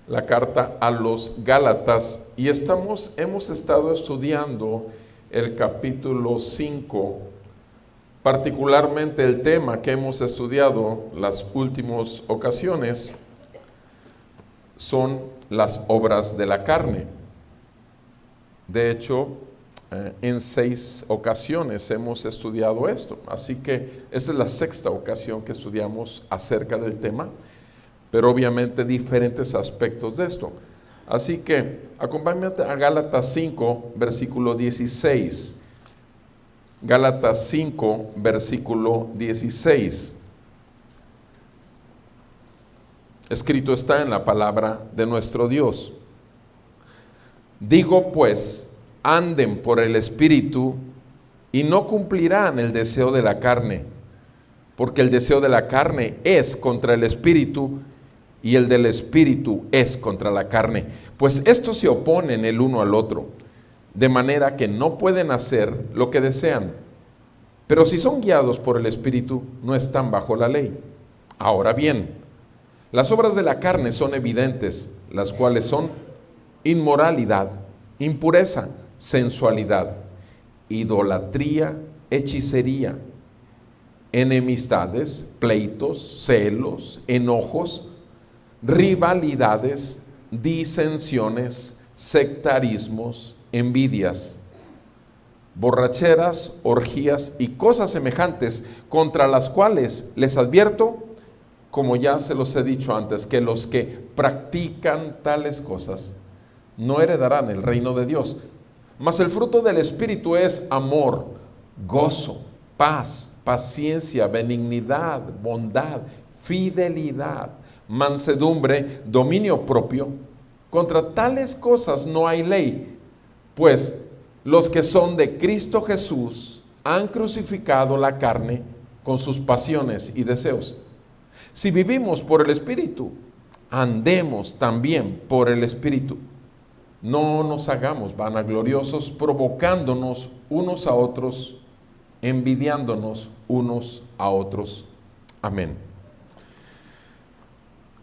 La carta a los Gálatas, y hemos estado estudiando el capítulo 5, particularmente el tema que hemos estudiado las últimas ocasiones son las obras de la carne. De hecho, en 6 ocasiones hemos estudiado esto, así que esta es la 6ª ocasión que estudiamos acerca del tema, pero obviamente diferentes aspectos de esto. Así que acompáñame a Gálatas 5, versículo 16. Gálatas 5, versículo 16. Escrito está en la palabra de nuestro Dios. Digo pues, anden por el Espíritu y no cumplirán el deseo de la carne, porque el deseo de la carne es contra el Espíritu y el del Espíritu es contra la carne, pues estos se oponen el uno al otro, de manera que no pueden hacer lo que desean. Pero si son guiados por el Espíritu, no están bajo la ley. Ahora bien, las obras de la carne son evidentes, las cuales son inmoralidad, impureza, sensualidad, idolatría, hechicería, enemistades, pleitos, celos, enojos, rivalidades, disensiones, sectarismos, envidias, borracheras, orgías y cosas semejantes, contra las cuales les advierto, como ya se los he dicho antes, que los que practican tales cosas no heredarán el reino de Dios. Mas el fruto del Espíritu es amor, gozo, paz, paciencia, benignidad, bondad, fidelidad, mansedumbre, dominio propio. Contra tales cosas no hay ley, pues los que son de Cristo Jesús han crucificado la carne con sus pasiones y deseos. Si vivimos por el Espíritu, andemos también por el Espíritu. No nos hagamos vanagloriosos, provocándonos unos a otros, envidiándonos unos a otros. Amén.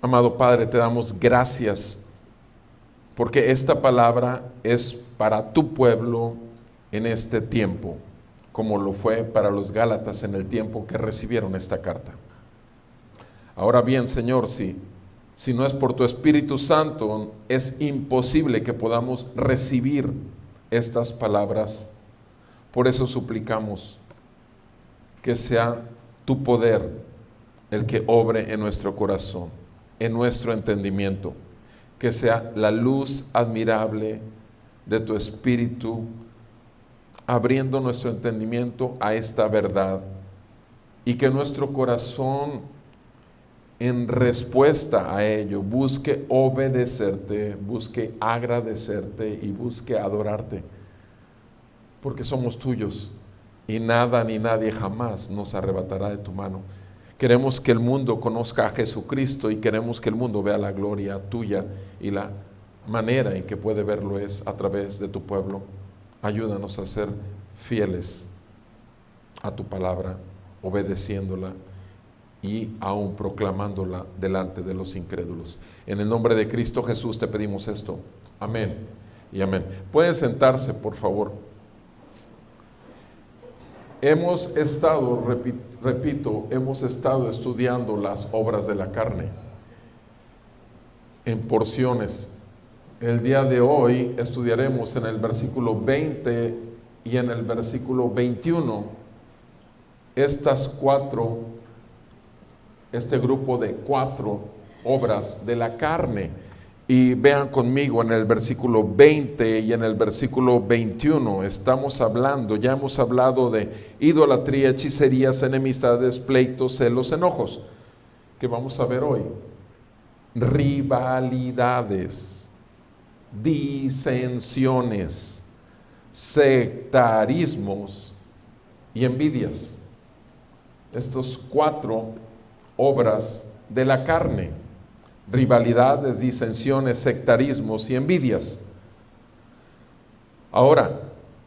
Amado Padre, te damos gracias porque esta palabra es para tu pueblo en este tiempo, como lo fue para los Gálatas en el tiempo que recibieron esta carta. Ahora bien, Señor, si no es por tu Espíritu Santo, es imposible que podamos recibir estas palabras. Por eso suplicamos que sea tu poder el que obre en nuestro corazón, en nuestro entendimiento, que sea la luz admirable de tu Espíritu, abriendo nuestro entendimiento a esta verdad, y que nuestro corazón, en respuesta a ello, busque obedecerte, busque agradecerte y busque adorarte, porque somos tuyos y nada ni nadie jamás nos arrebatará de tu mano. Queremos que el mundo conozca a Jesucristo y queremos que el mundo vea la gloria tuya, y la manera en que puede verlo es a través de tu pueblo. Ayúdanos a ser fieles a tu palabra, obedeciéndola y aún proclamándola delante de los incrédulos. En el nombre de Cristo Jesús te pedimos esto. Amén y amén. Pueden sentarse, por favor. Hemos estado, hemos estado estudiando las obras de la carne en porciones. El día de hoy estudiaremos en el versículo 20 y en el versículo 21 este grupo de 4 obras de la carne. Y vean conmigo en el versículo 20 y en el versículo 21, ya hemos hablado de idolatría, hechicerías, enemistades, pleitos, celos, enojos. ¿Qué vamos a ver hoy? Rivalidades, disensiones, sectarismos y envidias. Estos 4 obras de la carne. rivalidades, disensiones, sectarismos y envidias. Ahora,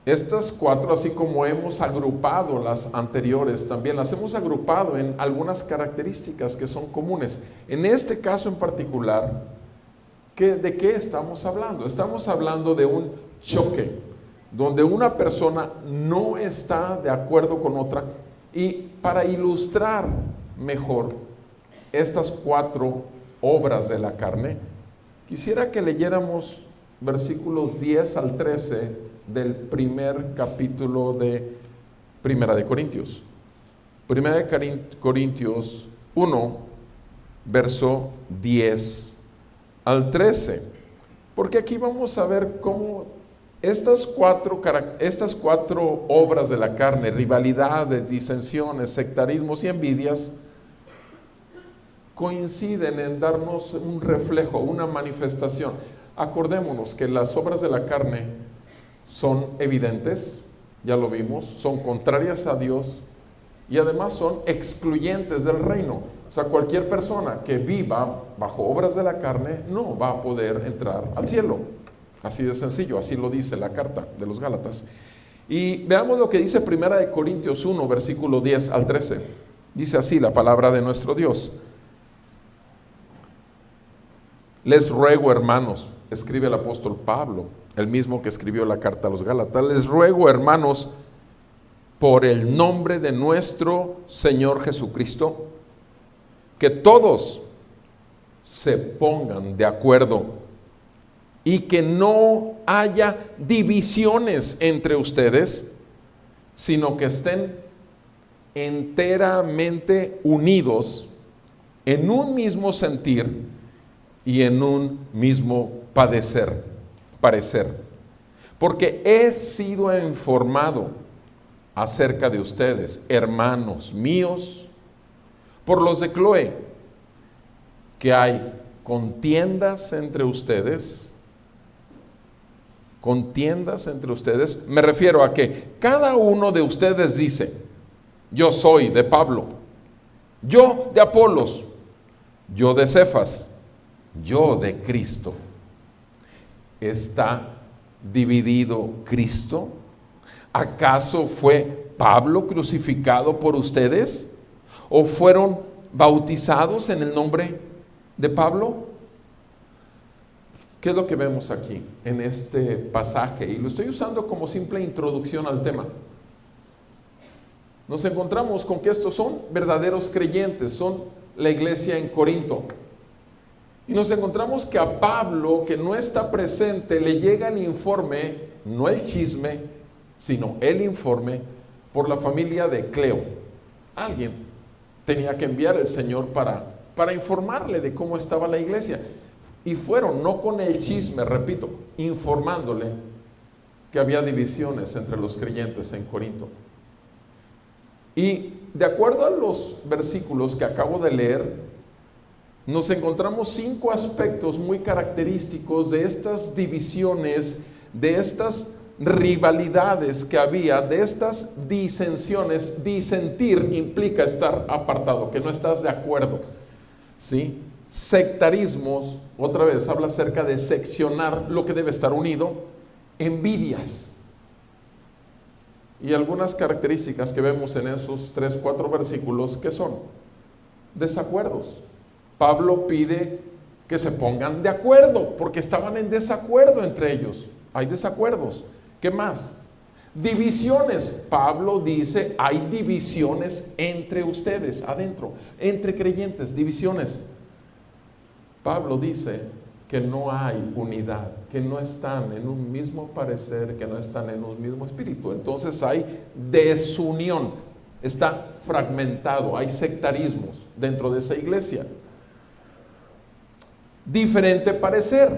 estas cuatro, así como hemos agrupado las anteriores, también las hemos agrupado en algunas características que son comunes. En este caso en particular, ¿de qué estamos hablando? Estamos hablando de un choque, donde una persona no está de acuerdo con otra. Y para ilustrar mejor estas cuatro obras de la carne, quisiera que leyéramos versículos 10 al 13 del primer capítulo de Primera de Corintios. Primera de Corintios 1, verso 10 al 13. Porque aquí vamos a ver cómo estas cuatro obras de la carne, rivalidades, disensiones, sectarismos y envidias, coinciden en darnos un reflejo, una manifestación. Acordémonos que las obras de la carne son evidentes, ya lo vimos, son contrarias a Dios y además son excluyentes del reino. O sea, cualquier persona que viva bajo obras de la carne no va a poder entrar al cielo. Así de sencillo, así lo dice la carta de los Gálatas. Y veamos lo que dice Primera de Corintios 1, versículo 10 al 13. Dice así la palabra de nuestro Dios. Les ruego, hermanos, escribe el apóstol Pablo, el mismo que escribió la carta a los Gálatas, les ruego, hermanos, por el nombre de nuestro Señor Jesucristo, que todos se pongan de acuerdo y que no haya divisiones entre ustedes, sino que estén enteramente unidos en un mismo sentir y en un mismo parecer. Porque he sido informado acerca de ustedes, hermanos míos, por los de Cloé, que hay contiendas entre ustedes. Me refiero a que cada uno de ustedes dice, yo soy de Pablo, yo de Apolos, yo de Cefas, yo de Cristo. ¿Está dividido Cristo? ¿Acaso fue Pablo crucificado por ustedes? ¿O fueron bautizados en el nombre de Pablo? ¿Qué es lo que vemos aquí en este pasaje? Y lo estoy usando como simple introducción al tema. Nos encontramos con que estos son verdaderos creyentes, son la iglesia en Corinto. Y nos encontramos que a Pablo, que no está presente, le llega el informe, no el chisme, sino el informe por la familia de Cleo. Alguien tenía que enviar el Señor para informarle de cómo estaba la iglesia. Y fueron, no con el chisme, repito, informándole que había divisiones entre los creyentes en Corinto. Y de acuerdo a los versículos que acabo de leer, nos encontramos 5 aspectos muy característicos de estas divisiones, de estas rivalidades que había, de estas disensiones. Disentir implica estar apartado, que no estás de acuerdo, ¿sí? Sectarismos, otra vez habla acerca de seccionar lo que debe estar unido. Envidias. Y algunas características que vemos en esos 3, 4 versículos, ¿qué son? Desacuerdos. Pablo pide que se pongan de acuerdo, porque estaban en desacuerdo entre ellos. Hay desacuerdos. ¿Qué más? Divisiones. Pablo dice, hay divisiones entre ustedes, adentro, entre creyentes, divisiones. Pablo dice que no hay unidad, que no están en un mismo parecer, que no están en un mismo espíritu. Entonces hay desunión, está fragmentado, hay sectarismos dentro de esa iglesia. Diferente parecer.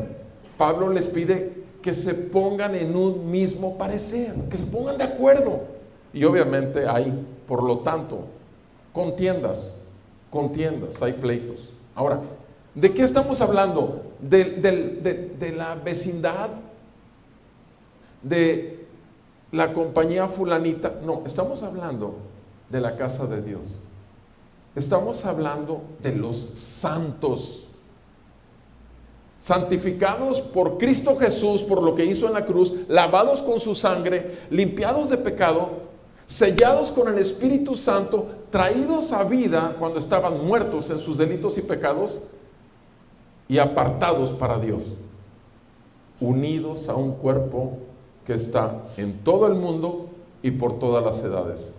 Pablo les pide que se pongan en un mismo parecer, que se pongan de acuerdo. Y obviamente hay, por lo tanto, contiendas, hay pleitos. Ahora, ¿de qué estamos hablando? ¿De la vecindad? ¿De la compañía fulanita? No, estamos hablando de la casa de Dios. Estamos hablando de los santos. santificados por Cristo Jesús, por lo que hizo en la cruz, lavados con su sangre, limpiados de pecado, sellados con el Espíritu Santo, traídos a vida cuando estaban muertos en sus delitos y pecados y apartados para Dios, unidos a un cuerpo que está en todo el mundo y por todas las edades.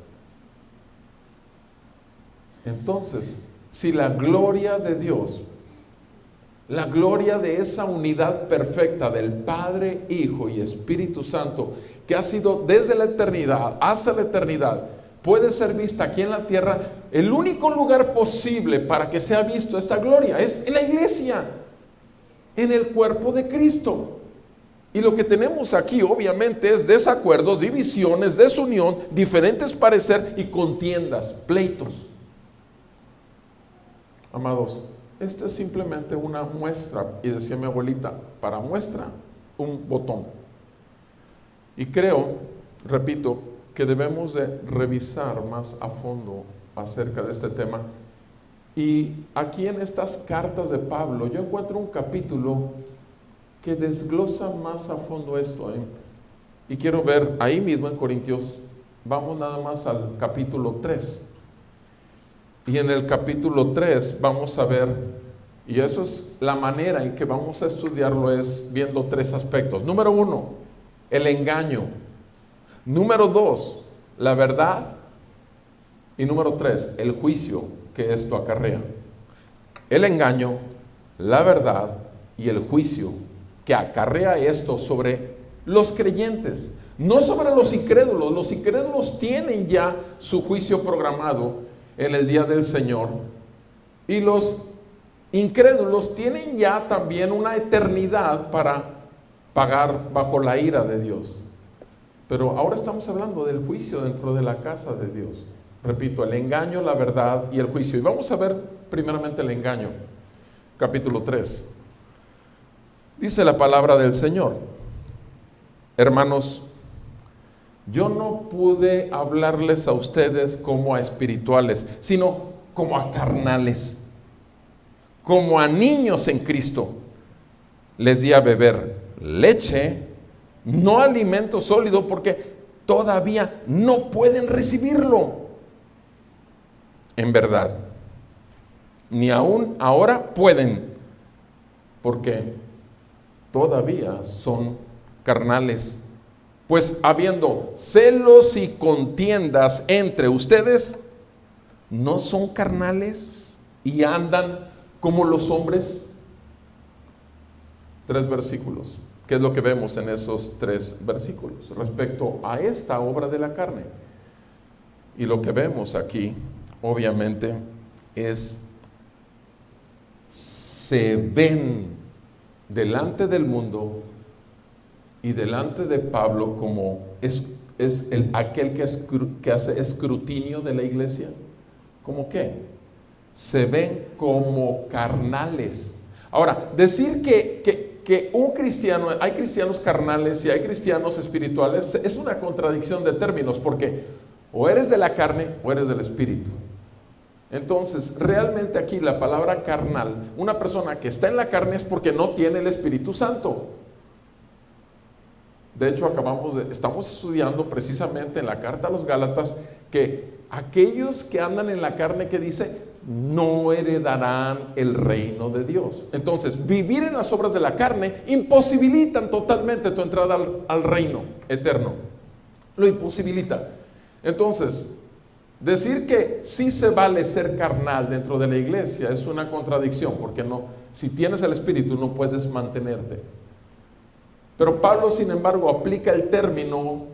Entonces, si la gloria de Dios, la gloria de esa unidad perfecta del Padre, Hijo y Espíritu Santo, que ha sido desde la eternidad hasta la eternidad, puede ser vista aquí en la tierra, el único lugar posible para que sea visto esta gloria es en la iglesia, en el cuerpo de Cristo. Y lo que tenemos aquí obviamente es desacuerdos, divisiones, desunión, diferentes parecer y contiendas, pleitos. Amados, esta es simplemente una muestra, y decía mi abuelita, para muestra un botón. Y creo, repito, que debemos de revisar más a fondo acerca de este tema. Y aquí en estas cartas de Pablo yo encuentro un capítulo que desglosa más a fondo esto, y quiero ver ahí mismo en Corintios. Vamos nada más al capítulo 3. Y en el capítulo 3 vamos a ver, y eso es la manera en que vamos a estudiarlo, es viendo tres aspectos. Número 1, el engaño. Número 2, la verdad. Y número 3, el juicio que esto acarrea. El engaño, la verdad y el juicio que acarrea esto sobre los creyentes, no sobre los incrédulos. Los incrédulos tienen ya su juicio programado en el día del Señor, y los incrédulos tienen ya también una eternidad para pagar bajo la ira de Dios. Pero ahora estamos hablando del juicio dentro de la casa de Dios. Repito, el engaño, la verdad y el juicio. Y vamos a ver primeramente el engaño. Capítulo 3. Dice la palabra del Señor: hermanos, yo no pude hablarles a ustedes como a espirituales, sino como a carnales, como a niños en Cristo. Les di a beber leche, no alimento sólido, porque todavía no pueden recibirlo. En verdad, ni aún ahora pueden, porque todavía son carnales. Pues habiendo celos y contiendas entre ustedes, ¿no son carnales y andan como los hombres? 3 versículos. ¿Qué es lo que vemos en esos 3 versículos respecto a esta obra de la carne? Y lo que vemos aquí, obviamente, es: se ven delante del mundo y delante de Pablo como aquel que hace escrutinio de la iglesia. ¿Cómo qué? Se ven como carnales. Ahora, decir que un cristiano, hay cristianos carnales y hay cristianos espirituales, es una contradicción de términos, porque o eres de la carne o eres del espíritu. Entonces, realmente aquí la palabra carnal, una persona que está en la carne es porque no tiene el Espíritu Santo. De hecho, estamos estudiando precisamente en la carta a los Gálatas que aquellos que andan en la carne, que dice, no heredarán el reino de Dios. Entonces, vivir en las obras de la carne imposibilitan totalmente tu entrada al reino eterno. Lo imposibilita. Entonces, decir que sí se vale ser carnal dentro de la iglesia es una contradicción, porque si tienes el Espíritu no puedes mantenerte. Pero Pablo, sin embargo, aplica el término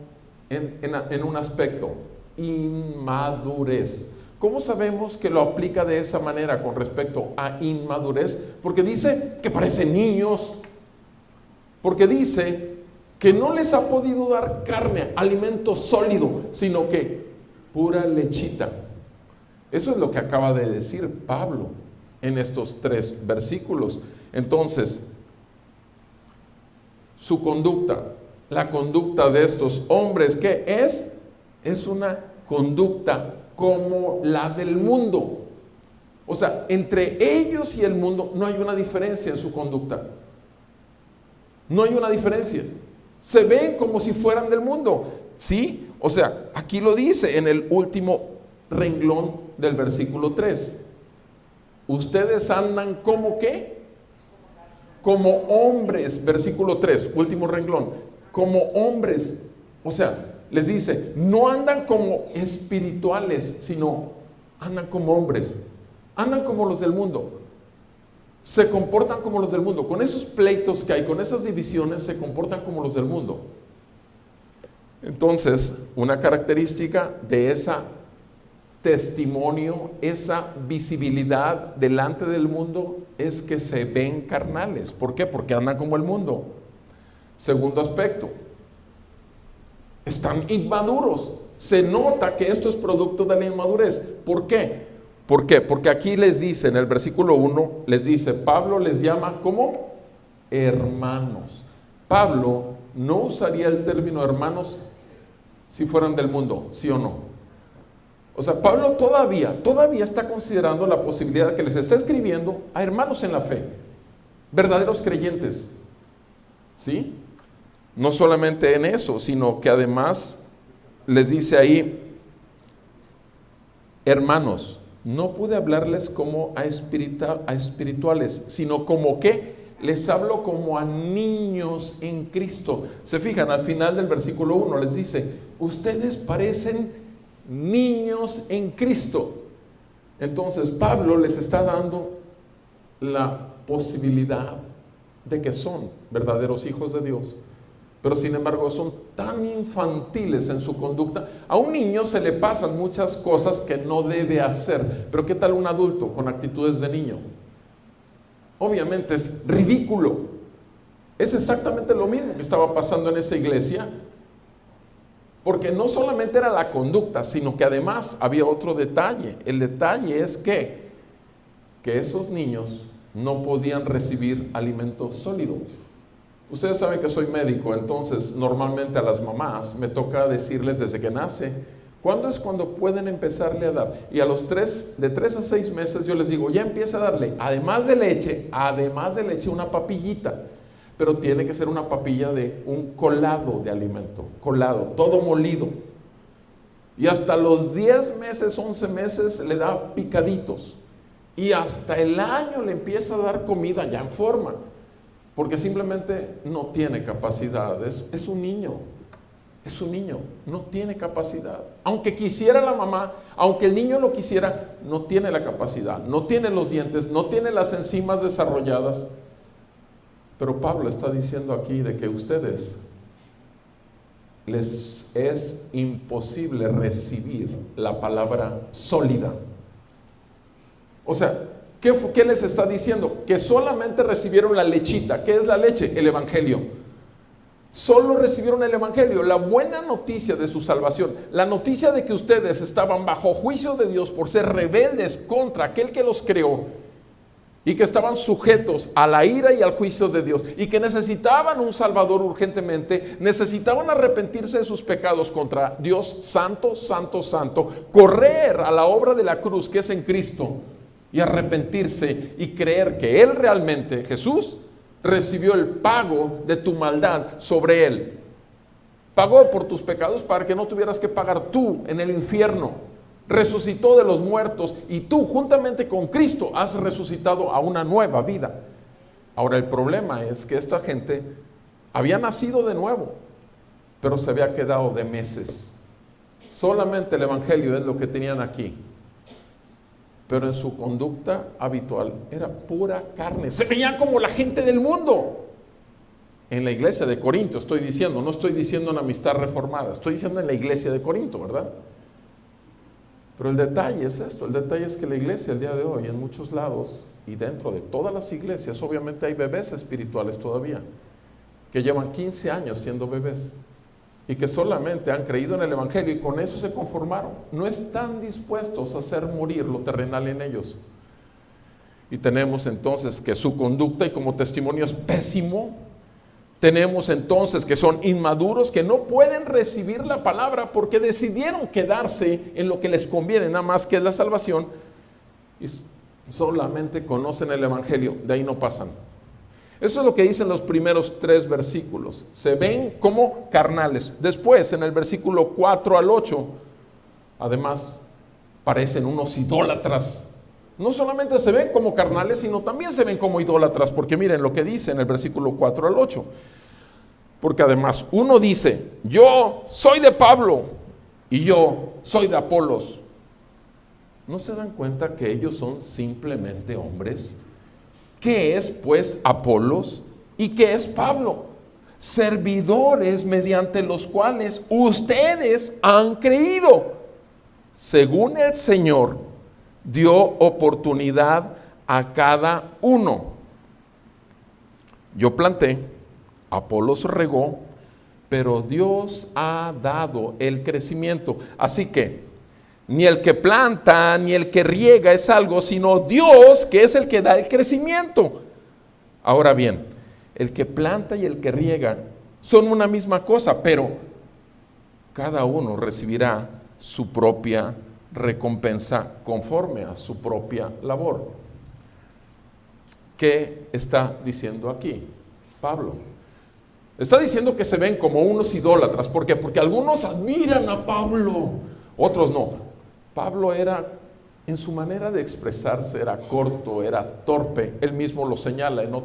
en un aspecto: inmadurez. ¿Cómo sabemos que lo aplica de esa manera con respecto a inmadurez? Porque dice que parecen niños, porque dice que no les ha podido dar carne, alimento sólido, sino que pura lechita. Eso es lo que acaba de decir Pablo en estos 3 versículos. Entonces, su conducta, la conducta de estos hombres, ¿qué es? Es una conducta como la del mundo. O sea, entre ellos y el mundo no hay una diferencia en su conducta. No hay una diferencia. Se ven como si fueran del mundo. ¿Sí? O sea, aquí lo dice en el último renglón del versículo 3. Ustedes andan como ¿qué? Como hombres. Versículo 3, último renglón. Como hombres. O sea, les dice, no andan como espirituales, sino andan como hombres. Andan como los del mundo. Se comportan como los del mundo. Con esos pleitos que hay, con esas divisiones, se comportan como los del mundo. Entonces, una característica de ese testimonio, esa visibilidad delante del mundo, es que se ven carnales. ¿Por qué? Porque andan como el mundo. Segundo aspecto, están inmaduros. Se nota que esto es producto de la inmadurez. ¿Por qué? ¿Por qué? Porque aquí les dice, en el versículo 1, les dice, Pablo les llama como hermanos. Pablo no usaría el término hermanos si fueran del mundo, ¿sí o no? O sea, Pablo todavía está considerando la posibilidad de que les está escribiendo a hermanos en la fe, verdaderos creyentes, ¿sí? No solamente en eso, sino que además les dice ahí, hermanos, no pude hablarles como a espirituales, sino como que les hablo como a niños en Cristo. Se fijan, al final del versículo 1 les dice, ustedes parecen niños en Cristo. Entonces Pablo les está dando la posibilidad de que son verdaderos hijos de Dios, pero sin embargo son tan infantiles en su conducta. A un niño se le pasan muchas cosas que no debe hacer, pero ¿qué tal un adulto con actitudes de niño? Obviamente es ridículo. Es exactamente lo mismo que estaba pasando en esa iglesia, porque no solamente era la conducta, sino que además había otro detalle. El detalle es que esos niños no podían recibir alimento sólido. Ustedes saben que soy médico, entonces normalmente a las mamás me toca decirles desde que nace, ¿cuándo es cuando pueden empezarle a dar? Y a los de 3 a 6 meses yo les digo, ya empieza a darle, además de leche, una papillita. Pero tiene que ser una papilla de un colado de alimento, colado, todo molido. Y hasta los 10 meses, 11 meses le da picaditos. Y hasta el año le empieza a dar comida ya en forma. Porque simplemente no tiene capacidad, es un niño, no tiene capacidad. Aunque quisiera la mamá, aunque el niño lo quisiera, no tiene la capacidad, no tiene los dientes, no tiene las enzimas desarrolladas. Pero Pablo está diciendo aquí de que ustedes les es imposible recibir la palabra sólida. O sea, ¿qué les está diciendo? Que solamente recibieron la lechita. ¿Qué es la leche? El evangelio. Solo recibieron el evangelio, la buena noticia de su salvación, la noticia de que ustedes estaban bajo juicio de Dios por ser rebeldes contra aquel que los creó y que estaban sujetos a la ira y al juicio de Dios y que necesitaban un Salvador urgentemente, necesitaban arrepentirse de sus pecados contra Dios santo, santo, santo, correr a la obra de la cruz que es en Cristo y arrepentirse y creer que Él realmente, Jesús, recibió el pago de tu maldad sobre Él. Pagó por tus pecados para que no tuvieras que pagar tú en el infierno. Resucitó de los muertos y tú juntamente con Cristo has resucitado a una nueva vida. Ahora el problema es que esta gente había nacido de nuevo, pero se había quedado de meses. Solamente el evangelio es lo que tenían aquí. Pero en su conducta habitual era pura carne. Se veían como la gente del mundo. En la iglesia de Corinto estoy diciendo, no estoy diciendo en Amistad Reformada, estoy diciendo en la iglesia de Corinto, ¿verdad? Pero el detalle es esto, el detalle es que la iglesia el día de hoy en muchos lados y dentro de todas las iglesias obviamente hay bebés espirituales todavía que llevan 15 años siendo bebés y que solamente han creído en el evangelio y con eso se conformaron. No están dispuestos a hacer morir lo terrenal en ellos. Y tenemos entonces que su conducta y como testimonio es pésimo. Tenemos entonces que son inmaduros, que no pueden recibir la palabra porque decidieron quedarse en lo que les conviene, nada más que es la salvación, y solamente conocen el evangelio, de ahí no pasan. Eso es lo que dicen los primeros 3 versículos. Se ven como carnales. Después, en el versículo 4 al 8, además, parecen unos idólatras. No solamente se ven como carnales, sino también se ven como idólatras, porque miren lo que dice en el versículo 4 al 8. Porque además uno dice, yo soy de Pablo y yo soy de Apolos. ¿No se dan cuenta que ellos son simplemente hombres? ¿Qué es pues Apolos y qué es Pablo? Servidores mediante los cuales ustedes han creído, según el Señor dio oportunidad a cada uno. Yo planté, Apolos regó, pero Dios ha dado el crecimiento. Así que ni el que planta ni el que riega es algo, sino Dios, que es el que da el crecimiento. Ahora bien, el que planta y el que riega son una misma cosa, pero cada uno recibirá su propia recompensa conforme a su propia labor. ¿Qué está diciendo aquí Pablo? Está diciendo que se ven como unos idólatras. ¿Por qué? Porque algunos admiran a Pablo, otros no. Pablo era, en su manera de expresarse, era corto, era torpe. Él mismo lo señala en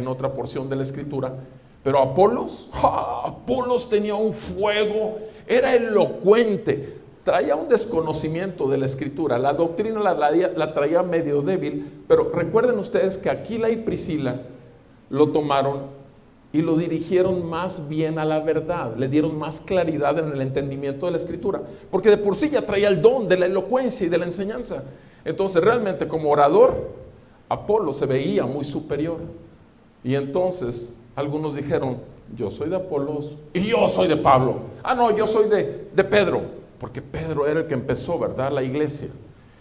otra porción de la Escritura. Pero Apolos, Apolos tenía un fuego, era elocuente, traía un desconocimiento de la Escritura. La doctrina la traía medio débil, pero recuerden ustedes que Aquila y Priscila lo tomaron y lo dirigieron más bien a la verdad, le dieron más claridad en el entendimiento de la Escritura, porque de por sí ya traía el don de la elocuencia y de la enseñanza. Entonces realmente como orador, Apolo se veía muy superior. Y entonces algunos dijeron, yo soy de Apolos y yo soy de Pablo. No, yo soy de Pedro, porque Pedro era el que empezó, ¿verdad?, la iglesia.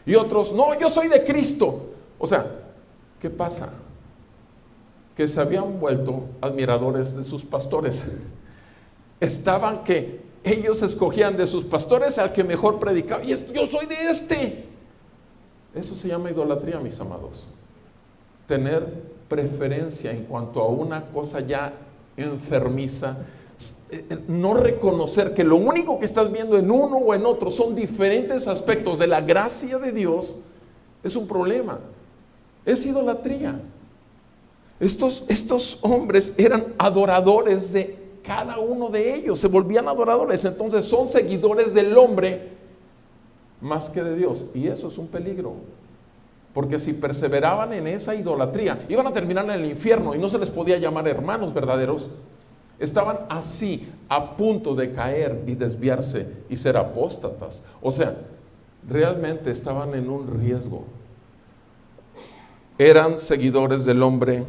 Y otros, no, yo soy de Cristo. O sea, ¿qué pasa? Que se habían vuelto admiradores de sus pastores. Estaban que ellos escogían de sus pastores al que mejor predicaba. Y yo soy de este. Eso se llama idolatría, mis amados. Tener preferencia en cuanto a una cosa ya enfermiza. No reconocer que lo único que estás viendo en uno o en otro son diferentes aspectos de la gracia de Dios, es un problema. Es idolatría. Estos hombres eran adoradores de cada uno de ellos, se volvían adoradores, entonces son seguidores del hombre más que de Dios, y eso es un peligro, porque si perseveraban en esa idolatría, iban a terminar en el infierno y no se les podía llamar hermanos verdaderos. Estaban así, a punto de caer y desviarse y ser apóstatas. O sea, realmente estaban en un riesgo. Eran seguidores del hombre,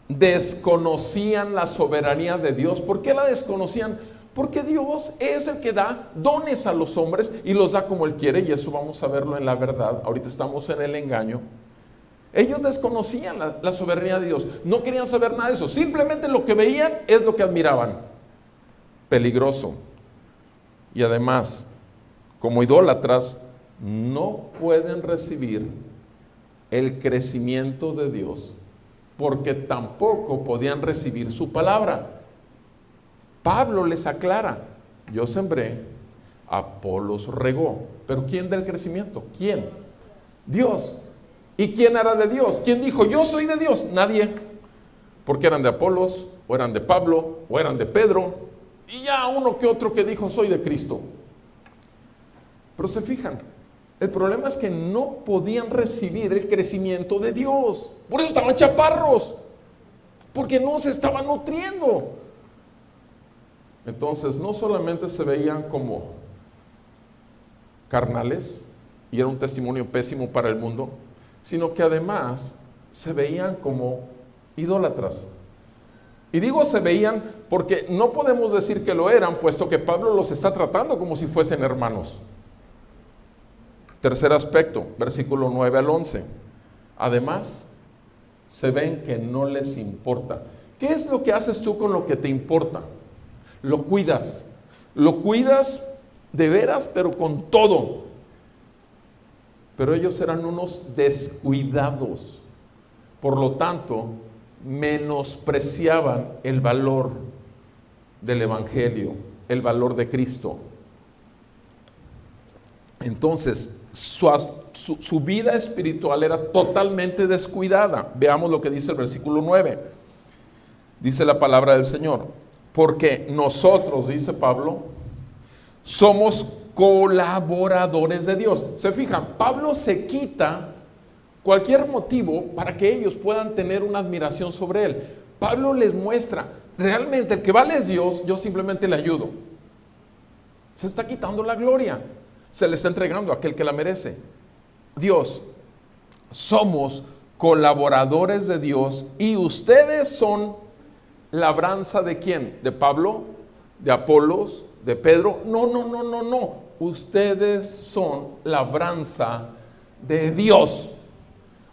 desconocían la soberanía de Dios. ¿Por qué la desconocían? Porque Dios es el que da dones a los hombres y los da como Él quiere, y eso vamos a verlo en la verdad. Ahorita estamos en el engaño. Ellos desconocían la soberanía de Dios, no querían saber nada de eso, simplemente lo que veían es lo que admiraban. Peligroso. Y además, como idólatras, no pueden recibir el crecimiento de Dios, porque tampoco podían recibir su palabra. Pablo les aclara, yo sembré, Apolos regó, pero ¿quién da el crecimiento? ¿Quién? Dios. ¿Y quién era de Dios? ¿Quién dijo, yo soy de Dios? Nadie. Porque eran de Apolos, o eran de Pablo, o eran de Pedro, y ya uno que otro que dijo, soy de Cristo. Pero se fijan, el problema es que no podían recibir el crecimiento de Dios. Por eso estaban chaparros, porque no se estaban nutriendo. Entonces, no solamente se veían como carnales, y era un testimonio pésimo para el mundo, sino que además se veían como idólatras. Y digo se veían porque no podemos decir que lo eran, puesto que Pablo los está tratando como si fuesen hermanos. Tercer aspecto, versículo 9 al 11. Además, se ven que no les importa. ¿Qué es lo que haces tú con lo que te importa? Lo cuidas de veras, pero con todo. Pero ellos eran unos descuidados. Por lo tanto, menospreciaban el valor del Evangelio, el valor de Cristo. Entonces, su vida espiritual era totalmente descuidada. Veamos lo que dice el versículo 9. Dice la palabra del Señor: porque nosotros, dice Pablo, somos colaboradores de Dios. Se fijan, Pablo se quita cualquier motivo para que ellos puedan tener una admiración sobre él. Pablo les muestra, realmente el que vale es Dios, yo simplemente le ayudo. Se está quitando la gloria, se le está entregando a aquel que la merece. Dios, somos colaboradores de Dios y ustedes son labranza ¿de quién? ¿De Pablo? ¿De Apolos? ¿De Pedro? No. Ustedes son labranza de Dios.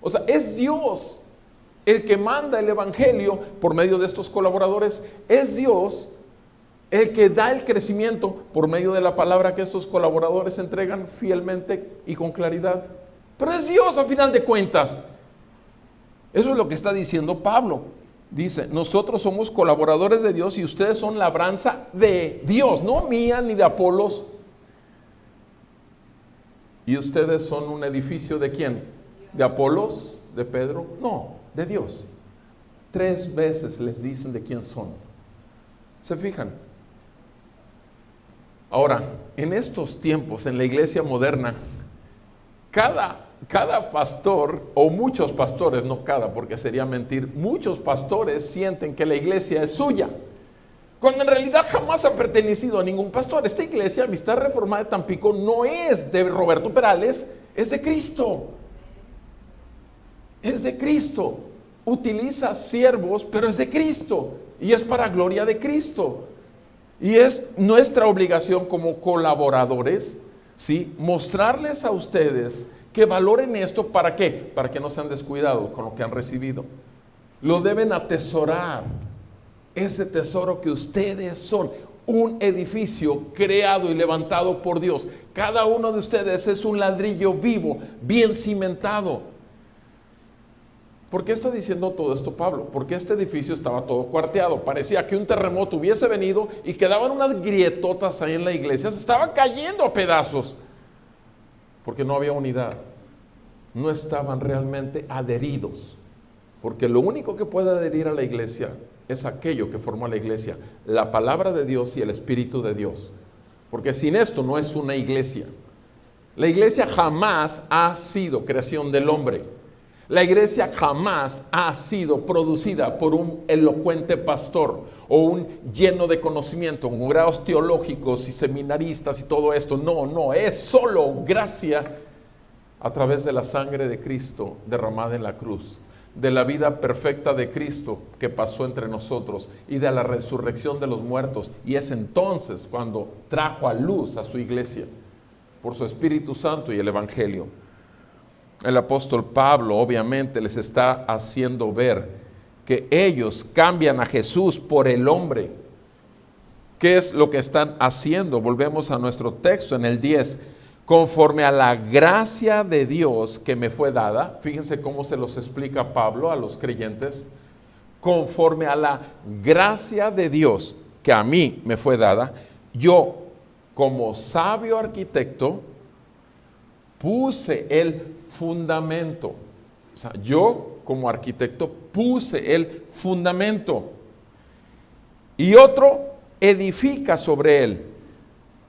O sea, es Dios el que manda el Evangelio por medio de estos colaboradores. Es Dios el que da el crecimiento por medio de la palabra que estos colaboradores entregan fielmente y con claridad. Pero es Dios a final de cuentas. Eso es lo que está diciendo Pablo. Dice, nosotros somos colaboradores de Dios y ustedes son labranza de Dios, no mía ni de Apolos. ¿Y ustedes son un edificio de quién? ¿De Apolos? ¿De Pedro? No, de Dios. 3 veces les dicen de quién son. ¿Se fijan? Ahora, en estos tiempos, en la iglesia moderna, cada pastor, o muchos pastores, no cada, porque sería mentir, muchos pastores sienten que la iglesia es suya, cuando en realidad jamás ha pertenecido a ningún pastor. Esta iglesia, Amistad Reformada de Tampico, no es de Roberto Perales, es de Cristo. Es de Cristo. Utiliza siervos, pero es de Cristo. Y es para gloria de Cristo. Y es nuestra obligación como colaboradores, ¿sí?, mostrarles a ustedes que valoren esto. ¿Para qué? Para que no sean descuidados con lo que han recibido. Lo deben atesorar. Ese tesoro que ustedes son, un edificio creado y levantado por Dios. Cada uno de ustedes es un ladrillo vivo, bien cimentado. ¿Por qué está diciendo todo esto Pablo? Porque este edificio estaba todo cuarteado. Parecía que un terremoto hubiese venido y quedaban unas grietotas ahí en la iglesia. Se estaba cayendo a pedazos. Porque no había unidad. No estaban realmente adheridos. Porque lo único que puede adherir a la iglesia es aquello que formó la iglesia, la palabra de Dios y el Espíritu de Dios. Porque sin esto no es una iglesia. La iglesia jamás ha sido creación del hombre. La iglesia jamás ha sido producida por un elocuente pastor o un lleno de conocimiento, con grados teológicos y seminaristas y todo esto. No, es solo gracia a través de la sangre de Cristo derramada en la cruz, de la vida perfecta de Cristo que pasó entre nosotros y de la resurrección de los muertos. Y es entonces cuando trajo a luz a su iglesia por su Espíritu Santo y el Evangelio. El apóstol Pablo obviamente les está haciendo ver que ellos cambian a Jesús por el hombre. ¿Qué es lo que están haciendo? Volvemos a nuestro texto en el 10. Conforme a la gracia de Dios que me fue dada. Fíjense cómo se los explica Pablo a los creyentes. Conforme a la gracia de Dios que a mí me fue dada, yo como sabio arquitecto puse el fundamento. O sea, yo como arquitecto puse el fundamento y otro edifica sobre él,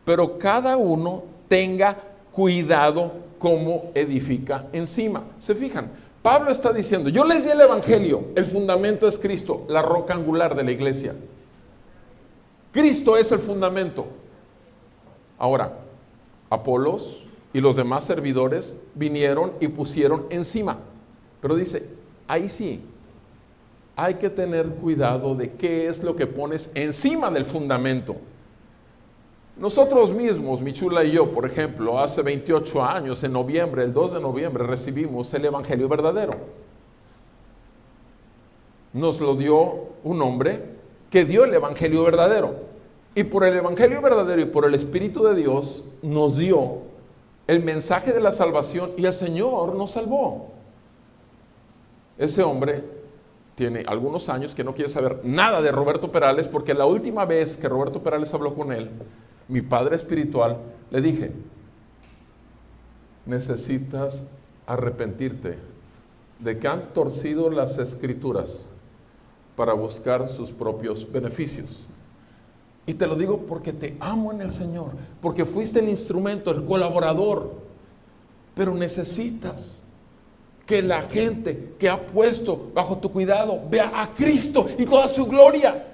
pero cada uno tenga cuidado cómo edifica encima. ¿Se fijan? Pablo está diciendo, yo les di el Evangelio, el fundamento es Cristo, la roca angular de la iglesia. Cristo es el fundamento. Ahora, Apolos y los demás servidores vinieron y pusieron encima. Pero dice, ahí sí, hay que tener cuidado de qué es lo que pones encima del fundamento. Nosotros mismos, Michula y yo, por ejemplo, hace 28 años, en noviembre, el 2 de noviembre, recibimos el Evangelio verdadero. Nos lo dio un hombre que dio el Evangelio verdadero. Y por el Evangelio verdadero y por el Espíritu de Dios nos dio el mensaje de la salvación y el Señor nos salvó. Ese hombre tiene algunos años que no quiere saber nada de Roberto Perales, porque la última vez que Roberto Perales habló con él, mi padre espiritual, le dije, necesitas arrepentirte de que han torcido las escrituras para buscar sus propios beneficios. Y te lo digo porque te amo en el Señor, porque fuiste el instrumento, el colaborador, pero necesitas que la gente que ha puesto bajo tu cuidado vea a Cristo y toda su gloria,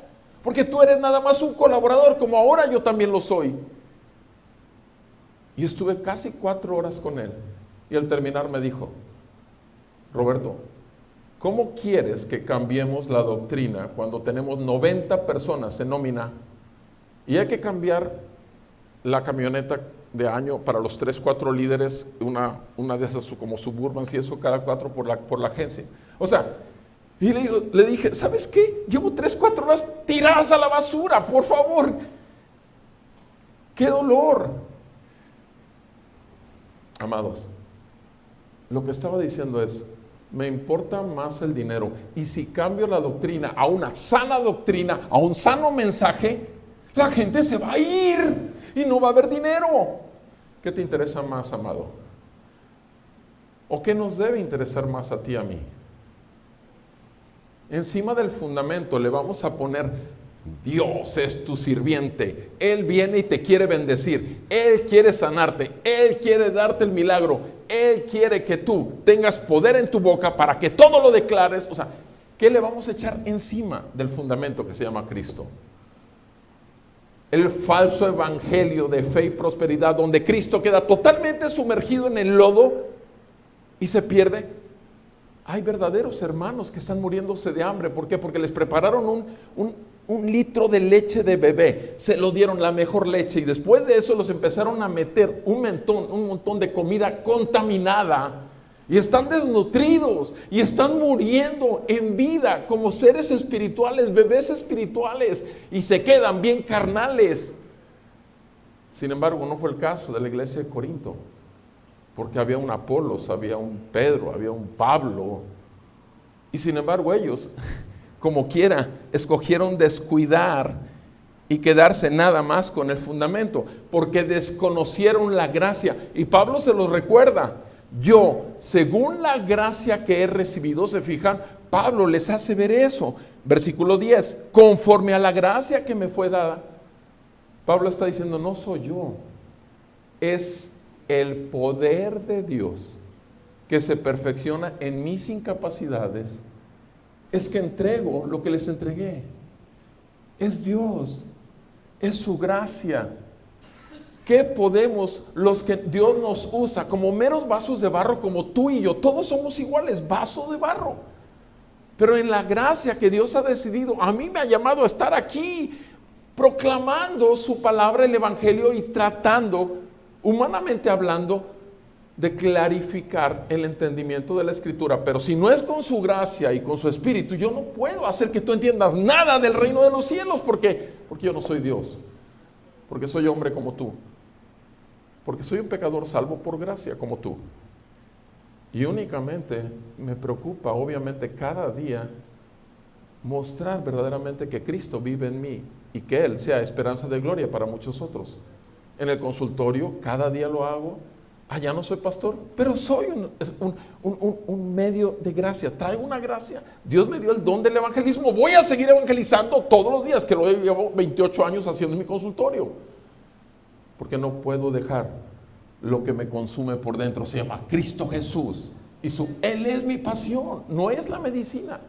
porque tú eres nada más un colaborador, como ahora yo también lo soy. Y estuve casi 4 horas con él, y al terminar me dijo, Roberto, ¿cómo quieres que cambiemos la doctrina cuando tenemos 90 personas en nómina y hay que cambiar la camioneta de año para los 3, 4 líderes, una de esas como Suburbans y eso cada 4 por la agencia? O sea, y le dije, ¿sabes qué? Llevo 3, 4 horas tiradas a la basura, por favor. ¡Qué dolor! Amados, lo que estaba diciendo es, me importa más el dinero, y si cambio la doctrina a una sana doctrina, a un sano mensaje, la gente se va a ir y no va a haber dinero. ¿Qué te interesa más, amado? ¿O qué nos debe interesar más a ti y a mí? Encima del fundamento le vamos a poner, Dios es tu sirviente, Él viene y te quiere bendecir, Él quiere sanarte, Él quiere darte el milagro, Él quiere que tú tengas poder en tu boca para que todo lo declares. O sea, ¿qué le vamos a echar encima del fundamento que se llama Cristo? El falso evangelio de fe y prosperidad, donde Cristo queda totalmente sumergido en el lodo y se pierde. Hay verdaderos hermanos que están muriéndose de hambre. ¿Por qué? Porque les prepararon un litro de leche de bebé, se lo dieron la mejor leche y después de eso los empezaron a meter un montón de comida contaminada y están desnutridos y están muriendo en vida como seres espirituales, bebés espirituales, y se quedan bien carnales. Sin embargo, no fue el caso de la iglesia de Corinto, porque había un Apolos, había un Pedro, había un Pablo, y sin embargo ellos, como quiera, escogieron descuidar y quedarse nada más con el fundamento, porque desconocieron la gracia. Y Pablo se los recuerda, yo, según la gracia que he recibido, se fijan, Pablo les hace ver eso. Versículo 10, conforme a la gracia que me fue dada. Pablo está diciendo, no soy yo, es el poder de Dios que se perfecciona en mis incapacidades. Es que entrego lo que les entregué. Es Dios, es su gracia. ¿Qué podemos, los que Dios nos usa como meros vasos de barro, como tú y yo? Todos somos iguales, vasos de barro. Pero en la gracia que Dios ha decidido, a mí me ha llamado a estar aquí proclamando su palabra, el evangelio, y tratando, humanamente hablando, de clarificar el entendimiento de la escritura. Pero si no es con su gracia y con su espíritu, yo no puedo hacer que tú entiendas nada del reino de los cielos. ¿Por qué? Porque yo no soy Dios, porque soy hombre como tú, porque soy un pecador salvo por gracia como tú. Y únicamente me preocupa, obviamente, cada día mostrar verdaderamente que Cristo vive en mí y que Él sea esperanza de gloria para muchos otros. En el consultorio cada día lo hago. Ya no soy pastor, pero soy un medio de gracia. Traigo una gracia. Dios me dio el don del evangelismo. Voy a seguir evangelizando todos los días, que lo llevo 28 años haciendo en mi consultorio. Porque no puedo dejar lo que me consume por dentro. Se llama Cristo Jesús. Él es mi pasión, no es la medicina.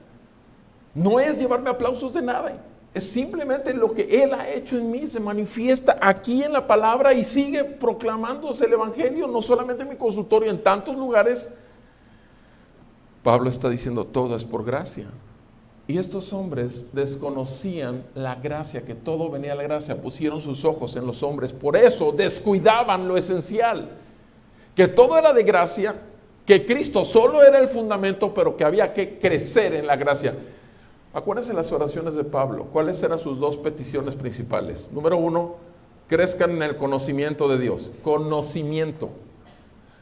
No es llevarme aplausos de nada. Es simplemente lo que Él ha hecho en mí, se manifiesta aquí en la palabra y sigue proclamándose el evangelio, no solamente en mi consultorio, en tantos lugares. Pablo está diciendo, todo es por gracia. Y estos hombres desconocían la gracia, que todo venía de la gracia, pusieron sus ojos en los hombres, por eso descuidaban lo esencial, que todo era de gracia, que Cristo solo era el fundamento, pero que había que crecer en la gracia. Acuérdense las oraciones de Pablo. ¿Cuáles eran sus 2 peticiones principales? Número 1, crezcan en el conocimiento de Dios. Conocimiento.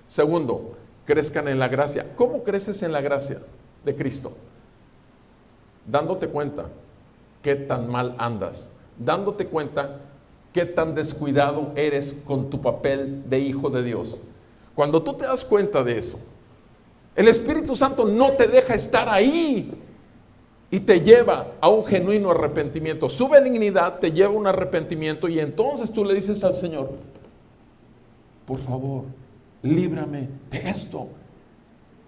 Segundo, crezcan en la gracia. ¿Cómo creces en la gracia de Cristo? dándote cuenta qué tan mal andas, dándote cuenta qué tan descuidado eres con tu papel de hijo de Dios. Cuando tú te das cuenta de eso, el Espíritu Santo no te deja estar ahí y te lleva a un genuino arrepentimiento. Su benignidad te lleva a un arrepentimiento y entonces tú le dices al Señor, por favor, líbrame de esto.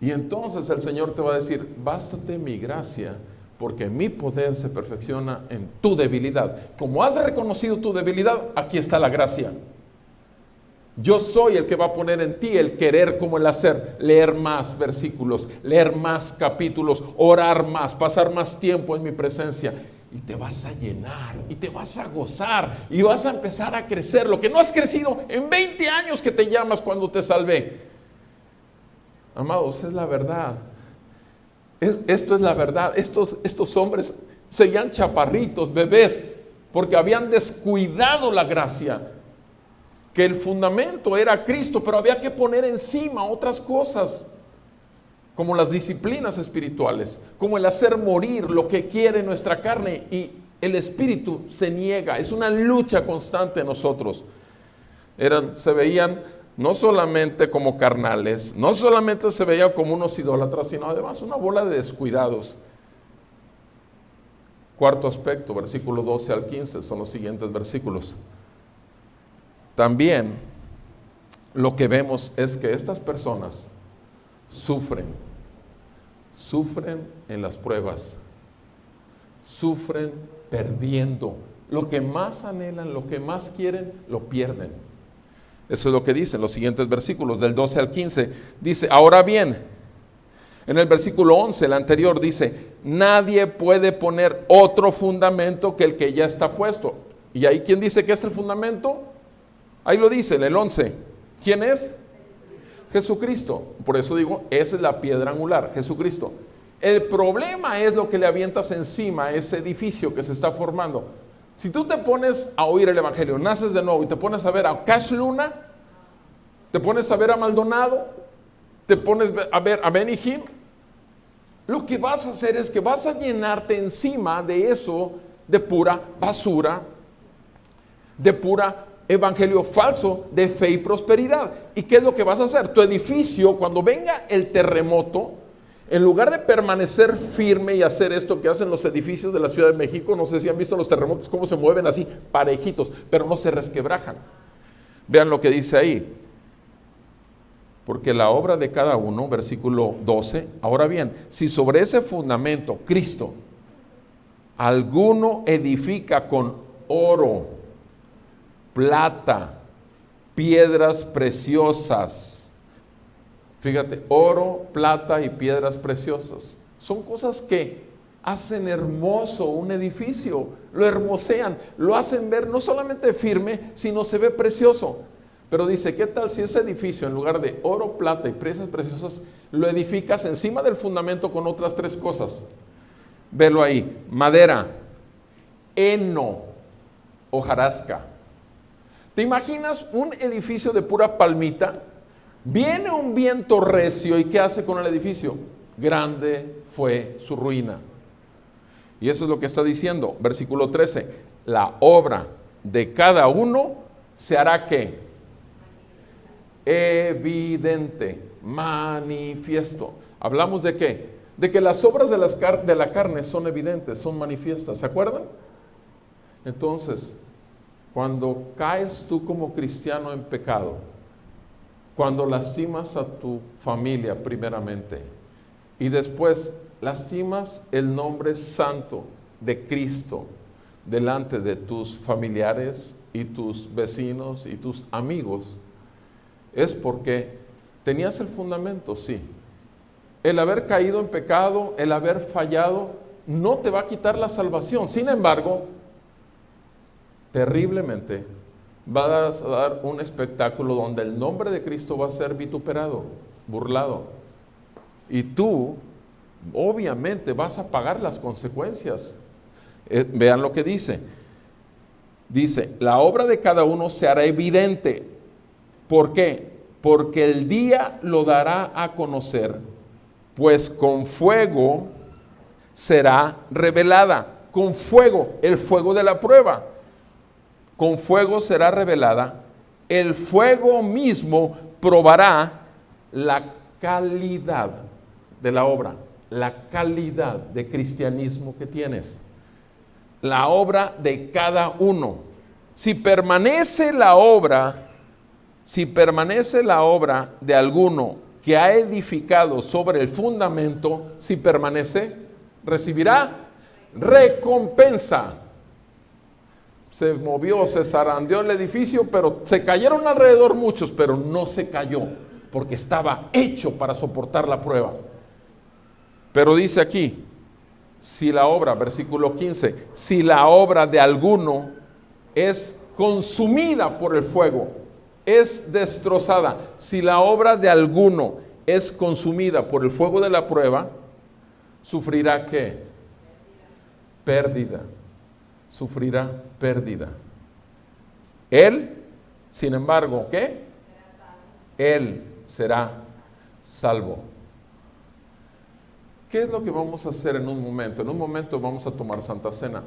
Y entonces el Señor te va a decir, bástate mi gracia, porque mi poder se perfecciona en tu debilidad. Como has reconocido tu debilidad, aquí está la gracia. Yo soy el que va a poner en ti el querer como el hacer, leer más versículos, leer más capítulos, orar más, pasar más tiempo en mi presencia. Y te vas a llenar, y te vas a gozar, y vas a empezar a crecer, lo que no has crecido en 20 años que te llamas cuando te salvé. Amados, es la verdad. Esto es la verdad. Estos hombres seguían chaparritos, bebés, porque habían descuidado la gracia. Que el fundamento era Cristo, pero había que poner encima otras cosas, como las disciplinas espirituales, como el hacer morir lo que quiere nuestra carne, y el espíritu se niega. Es una lucha constante en nosotros. Se veían no solamente como carnales, no solamente se veían como unos idólatras, sino además una bola de descuidados. Cuarto aspecto, versículo 12 al 15, son los siguientes versículos. También lo que vemos es que estas personas sufren en las pruebas, sufren perdiendo. Lo que más anhelan, lo que más quieren, lo pierden. Eso es lo que dicen los siguientes versículos, del 12 al 15. Dice, ahora bien, en el versículo 11, el anterior dice, nadie puede poner otro fundamento que el que ya está puesto. ¿Y ahí quién dice que es el fundamento? Ahí lo dice en el 11. ¿Quién es? Jesucristo. Por eso digo, esa es la piedra angular, Jesucristo. El problema es lo que le avientas encima a ese edificio que se está formando. Si tú te pones a oír el Evangelio, naces de nuevo y te pones a ver a Cash Luna, te pones a ver a Maldonado, te pones a ver a Benny Hinn, lo que vas a hacer es que vas a llenarte encima de eso, de pura basura, de pura evangelio falso de fe y prosperidad. ¿Y qué es lo que vas a hacer? Tu edificio, cuando venga el terremoto, en lugar de permanecer firme y hacer esto que hacen los edificios de la Ciudad de México, no sé si han visto los terremotos, cómo se mueven así, parejitos, pero no se resquebrajan. Vean lo que dice ahí. Porque la obra de cada uno, versículo 12, ahora bien, si sobre ese fundamento, Cristo, alguno edifica con oro, plata, piedras preciosas. Fíjate, oro, plata y piedras preciosas. Son cosas que hacen hermoso un edificio, lo hermosean, lo hacen ver no solamente firme, sino se ve precioso. Pero dice, ¿qué tal si ese edificio, en lugar de oro, plata y piedras preciosas, lo edificas encima del fundamento con otras tres cosas? Velo ahí, madera, heno, hojarasca. ¿Te imaginas un edificio de pura palmita? Viene un viento recio y ¿qué hace con el edificio? Grande fue su ruina. Y eso es lo que está diciendo, versículo 13. La obra de cada uno se hará ¿qué? Evidente, manifiesto. ¿Hablamos de qué? De que las obras de la carne son evidentes, son manifiestas. ¿Se acuerdan? Entonces, cuando caes tú como cristiano en pecado, cuando lastimas a tu familia primeramente y después lastimas el nombre santo de Cristo delante de tus familiares y tus vecinos y tus amigos, es porque tenías el fundamento, sí. El haber caído en pecado, el haber fallado, no te va a quitar la salvación. Sin embargo, terriblemente vas a dar un espectáculo donde el nombre de Cristo va a ser vituperado, burlado. Y tú, obviamente, vas a pagar las consecuencias. Vean lo que dice. Dice, la obra de cada uno se hará evidente. ¿Por qué? Porque el día lo dará a conocer, pues con fuego será revelada con fuego, el fuego de la prueba. Con fuego será revelada, el fuego mismo probará la calidad de la obra, la calidad de cristianismo que tienes, la obra de cada uno. Si permanece la obra de alguno que ha edificado sobre el fundamento, si permanece, recibirá recompensa. Se movió, se zarandeó el edificio, pero se cayeron alrededor muchos, pero no se cayó, porque estaba hecho para soportar la prueba. Pero dice aquí, si la obra, versículo 15, si la obra de alguno es consumida por el fuego, es destrozada, si la obra de alguno es consumida por el fuego de la prueba, ¿sufrirá qué? Pérdida. Sufrirá pérdida. Él, sin embargo, ¿qué? Él será salvo. ¿Qué es lo que vamos a hacer en un momento? En un momento vamos a tomar Santa Cena.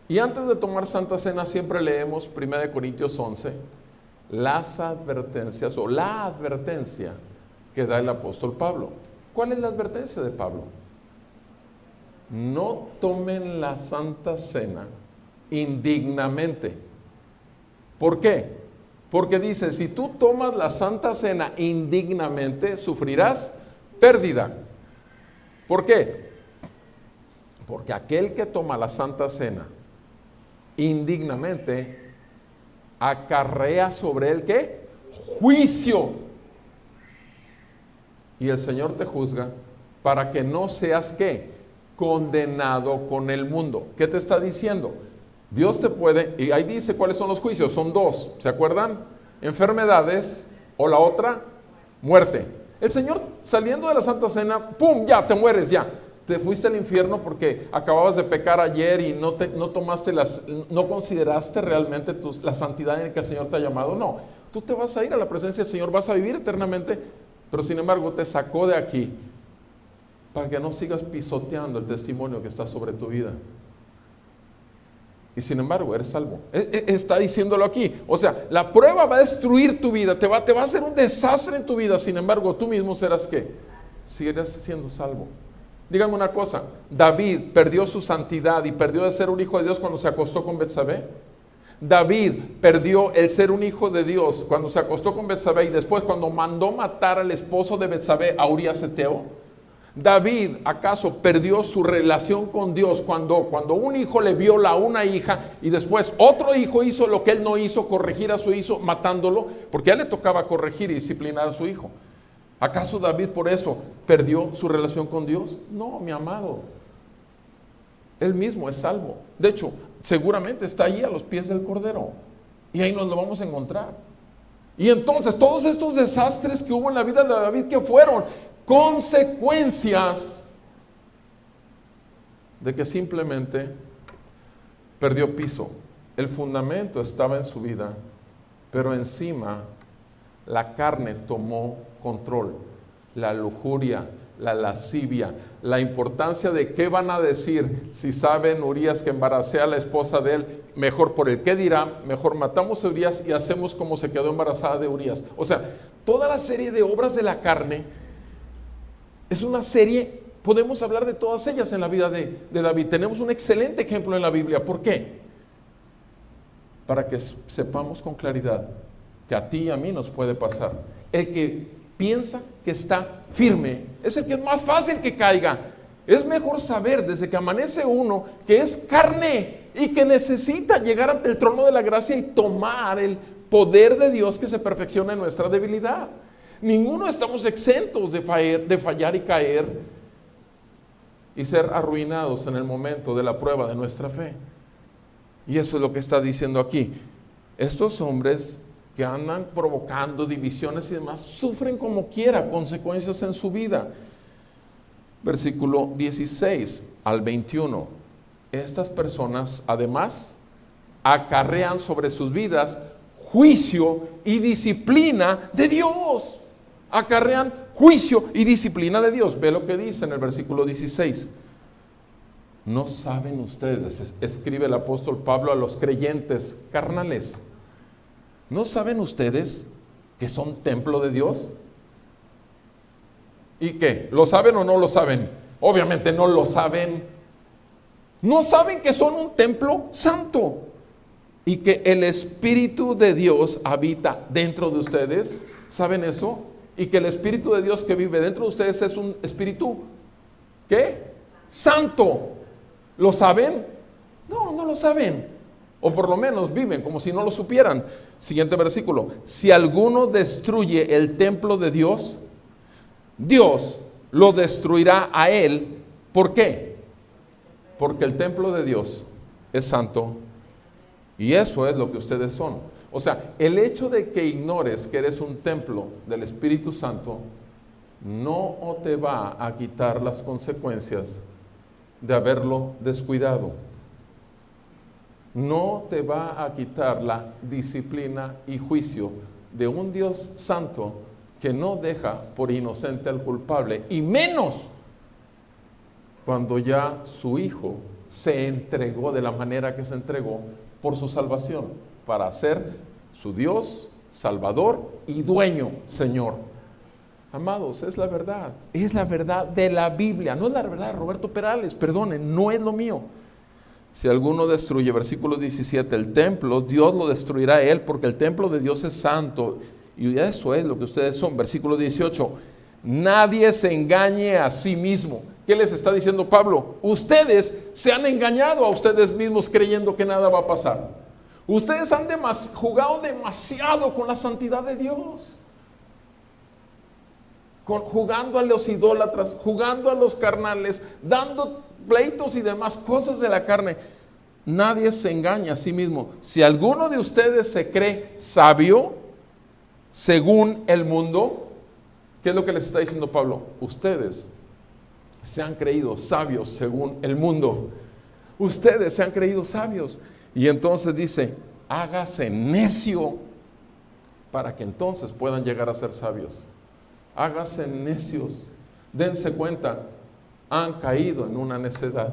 Y antes de tomar Santa Cena siempre leemos 1 Corintios 11, las advertencias o la advertencia que da el apóstol Pablo. ¿Cuál es la advertencia de Pablo? No tomen la Santa Cena indignamente. ¿Por qué? Porque dice, si tú tomas la Santa Cena indignamente, sufrirás pérdida. ¿Por qué? Porque aquel que toma la Santa Cena indignamente, acarrea sobre él, ¿qué? Juicio. Y el Señor te juzga para que no seas, ¿qué? Condenado con el mundo. ¿Qué te está diciendo? Dios te puede, y ahí dice cuáles son los juicios, son dos, ¿se acuerdan? Enfermedades o la otra, muerte. El Señor saliendo de la Santa Cena, ¡pum!, ya, te mueres, ya. Te fuiste al infierno porque acababas de pecar ayer y no consideraste realmente la santidad en la que el Señor te ha llamado. No, tú te vas a ir a la presencia del Señor, vas a vivir eternamente, pero sin embargo te sacó de aquí para que no sigas pisoteando el testimonio que está sobre tu vida. Y sin embargo eres salvo. Está diciéndolo aquí. O sea, la prueba va a destruir tu vida, te va a hacer un desastre en tu vida. Sin embargo, tú mismo serás ¿qué? Seguirás siendo salvo. Díganme una cosa, David perdió su santidad y perdió de ser un hijo de Dios cuando se acostó con Betsabé. David perdió el ser un hijo de Dios cuando se acostó con Betsabé y después cuando mandó matar al esposo de Betsabé, a Urías Eteo. David, ¿acaso perdió su relación con Dios cuando un hijo le viola a una hija y después otro hijo hizo lo que él no hizo, corregir a su hijo matándolo? Porque a él le tocaba corregir y disciplinar a su hijo. ¿Acaso David por eso perdió su relación con Dios? No, mi amado. Él mismo es salvo. De hecho, seguramente está ahí a los pies del Cordero. Y ahí nos lo vamos a encontrar. Y entonces, todos estos desastres que hubo en la vida de David, ¿qué fueron? Consecuencias de que simplemente perdió piso. El fundamento estaba en su vida, pero encima la carne tomó control, la lujuria, la lascivia, la importancia de qué van a decir si saben Urías que embaracé a la esposa de él, mejor por el qué dirá, mejor matamos a Urías y hacemos como se quedó embarazada de Urías. O sea, toda la serie de obras de la carne es una serie, podemos hablar de todas ellas en la vida de David. Tenemos un excelente ejemplo en la Biblia. ¿Por qué? Para que sepamos con claridad que a ti y a mí nos puede pasar. El que piensa que está firme es el que es más fácil que caiga. Es mejor saber desde que amanece uno que es carne y que necesita llegar ante el trono de la gracia y tomar el poder de Dios que se perfecciona en nuestra debilidad. Ninguno estamos exentos de fallar y caer y ser arruinados en el momento de la prueba de nuestra fe. Y eso es lo que está diciendo aquí. Estos hombres que andan provocando divisiones y demás, sufren como quiera consecuencias en su vida. Versículo 16 al 21. Estas personas además acarrean sobre sus vidas juicio y disciplina de Dios. Acarrean juicio y disciplina de Dios. Ve lo que dice en el versículo 16. ¿No saben ustedes? Escribe el apóstol Pablo a los creyentes carnales. ¿No saben ustedes que son templo de Dios? ¿Y qué? ¿Lo saben o no lo saben? Obviamente no lo saben. ¿No saben que son un templo santo? Y que el Espíritu de Dios habita dentro de ustedes. ¿Saben eso? Y que el Espíritu de Dios que vive dentro de ustedes es un Espíritu, ¿qué? Santo. ¿Lo saben? No, no lo saben. O por lo menos viven como si no lo supieran. Siguiente versículo. Si alguno destruye el templo de Dios, Dios lo destruirá a él. ¿Por qué? Porque el templo de Dios es santo. Y eso es lo que ustedes son. O sea, el hecho de que ignores que eres un templo del Espíritu Santo no te va a quitar las consecuencias de haberlo descuidado. No te va a quitar la disciplina y juicio de un Dios santo que no deja por inocente al culpable, y menos cuando ya su Hijo se entregó de la manera que se entregó por su salvación, para ser su Dios, Salvador y dueño, Señor. Amados, es la verdad de la Biblia, no es la verdad de Roberto Perales, perdonen, no es lo mío. Si alguno destruye, versículo 17, el templo, Dios lo destruirá a él, porque el templo de Dios es santo, y eso es lo que ustedes son. Versículo 18, nadie se engañe a sí mismo. ¿Qué les está diciendo Pablo? Ustedes se han engañado a ustedes mismos creyendo que nada va a pasar. Ustedes han jugado demasiado con la santidad de Dios. Jugando a los idólatras, jugando a los carnales, dando pleitos y demás cosas de la carne. Nadie se engaña a sí mismo. Si alguno de ustedes se cree sabio, según el mundo, ¿qué es lo que les está diciendo Pablo? Ustedes se han creído sabios según el mundo. Ustedes se han creído sabios. Y entonces dice, hágase necio para que entonces puedan llegar a ser sabios. Hágase necios. Dense cuenta, han caído en una necedad.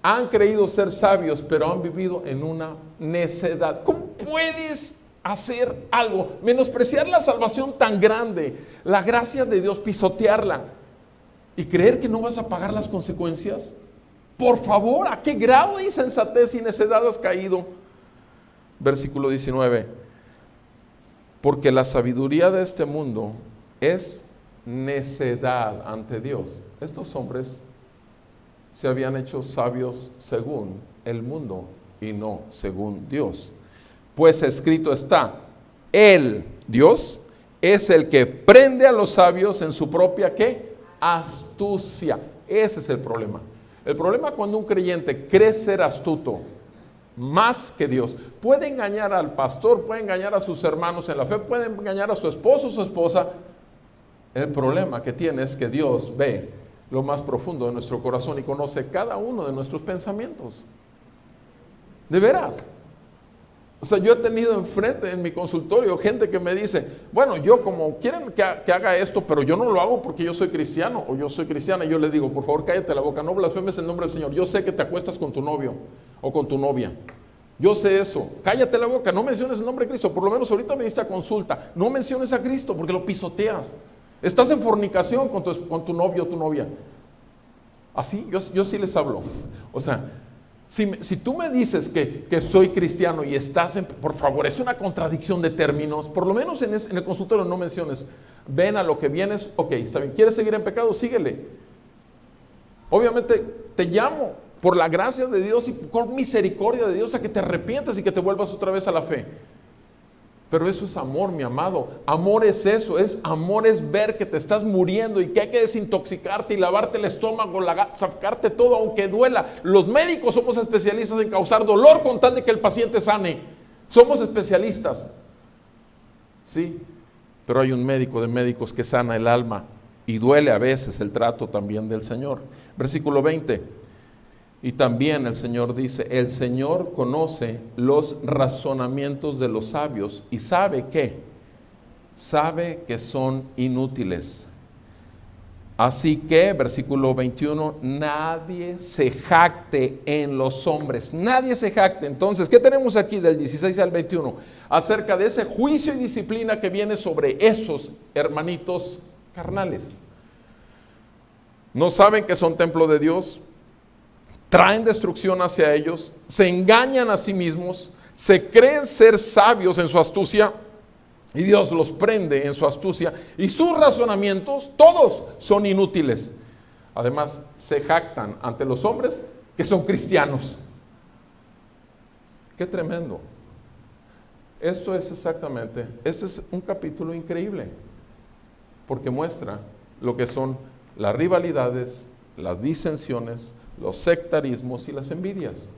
Han creído ser sabios, pero han vivido en una necedad. ¿Cómo puedes hacer algo? Menospreciar la salvación tan grande, la gracia de Dios, pisotearla y creer que no vas a pagar las consecuencias. Por favor, ¿a qué grado de insensatez y necedad has caído? Versículo 19. Porque la sabiduría de este mundo es necedad ante Dios. Estos hombres se habían hecho sabios según el mundo y no según Dios. Pues escrito está, Él, Dios, es el que prende a los sabios en su propia, ¿qué? Astucia. Ese es el problema. El problema cuando un creyente cree ser astuto más que Dios. Puede engañar al pastor, puede engañar a sus hermanos en la fe, puede engañar a su esposo o su esposa. El problema que tiene es que Dios ve lo más profundo de nuestro corazón y conoce cada uno de nuestros pensamientos. De veras. O sea, yo he tenido enfrente en mi consultorio gente que me dice, bueno, yo como quieren que haga esto, pero yo no lo hago porque yo soy cristiano o yo soy cristiana. Y yo le digo, por favor, cállate la boca, no blasfemes el nombre del Señor. Yo sé que te acuestas con tu novio o con tu novia. Yo sé eso. Cállate la boca, no menciones el nombre de Cristo. Por lo menos ahorita me diste a consulta. No menciones a Cristo porque lo pisoteas. Estás en fornicación con tu novio o tu novia. Así, yo sí les hablo. O sea, si tú me dices que soy cristiano y estás por favor, es una contradicción de términos. Por lo menos en el consultorio no menciones. Ven a lo que vienes, ok, está bien. ¿Quieres seguir en pecado? Síguele. Obviamente te llamo por la gracia de Dios y con misericordia de Dios a que te arrepientas y que te vuelvas otra vez a la fe. Pero eso es amor, mi amado. Amor es eso, amor es ver que te estás muriendo y que hay que desintoxicarte y lavarte el estómago, sacarte todo aunque duela. Los médicos somos especialistas en causar dolor con tal de que el paciente sane. Somos especialistas. Sí, pero hay un médico de médicos que sana el alma y duele a veces el trato también del Señor. Versículo 20. Y también el Señor dice, el Señor conoce los razonamientos de los sabios y sabe que son inútiles. Así que, versículo 21, nadie se jacte en los hombres, nadie se jacte. Entonces, ¿qué tenemos aquí del 16 al 21? Acerca de ese juicio y disciplina que viene sobre esos hermanitos carnales. No saben que son templo de Dios, traen destrucción hacia ellos, se engañan a sí mismos, se creen ser sabios en su astucia, y Dios los prende en su astucia, y sus razonamientos, todos son inútiles. Además, se jactan ante los hombres que son cristianos. ¡Qué tremendo! Esto es exactamente, este es un capítulo increíble, porque muestra lo que son las rivalidades, las disensiones, los sectarismos y las envidias.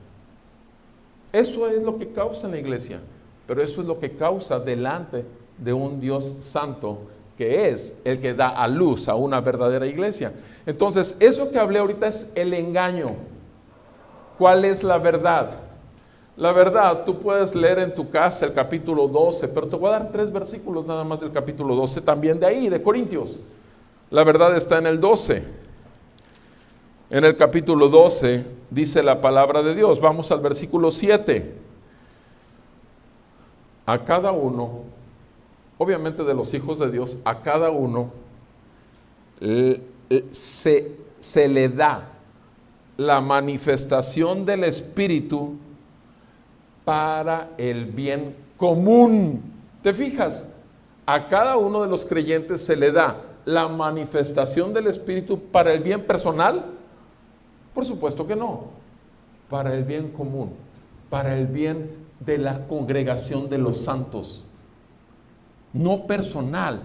Eso es lo que causa en la iglesia, pero eso es lo que causa delante de un Dios santo, que es el que da a luz a una verdadera iglesia. Entonces, eso que hablé ahorita es el engaño. ¿Cuál es la verdad? La verdad, tú puedes leer en tu casa el capítulo 12, pero te voy a dar 3 versículos nada más del capítulo 12, también de ahí, de Corintios. La verdad está en el 12. En el capítulo 12 dice la palabra de Dios. Vamos al versículo 7. A cada uno, obviamente de los hijos de Dios, a cada uno se le da la manifestación del Espíritu para el bien común. ¿Te fijas? A cada uno de los creyentes se le da la manifestación del Espíritu para el bien personal. Por supuesto que no. Para el bien común, para el bien de la congregación de los santos. No personal,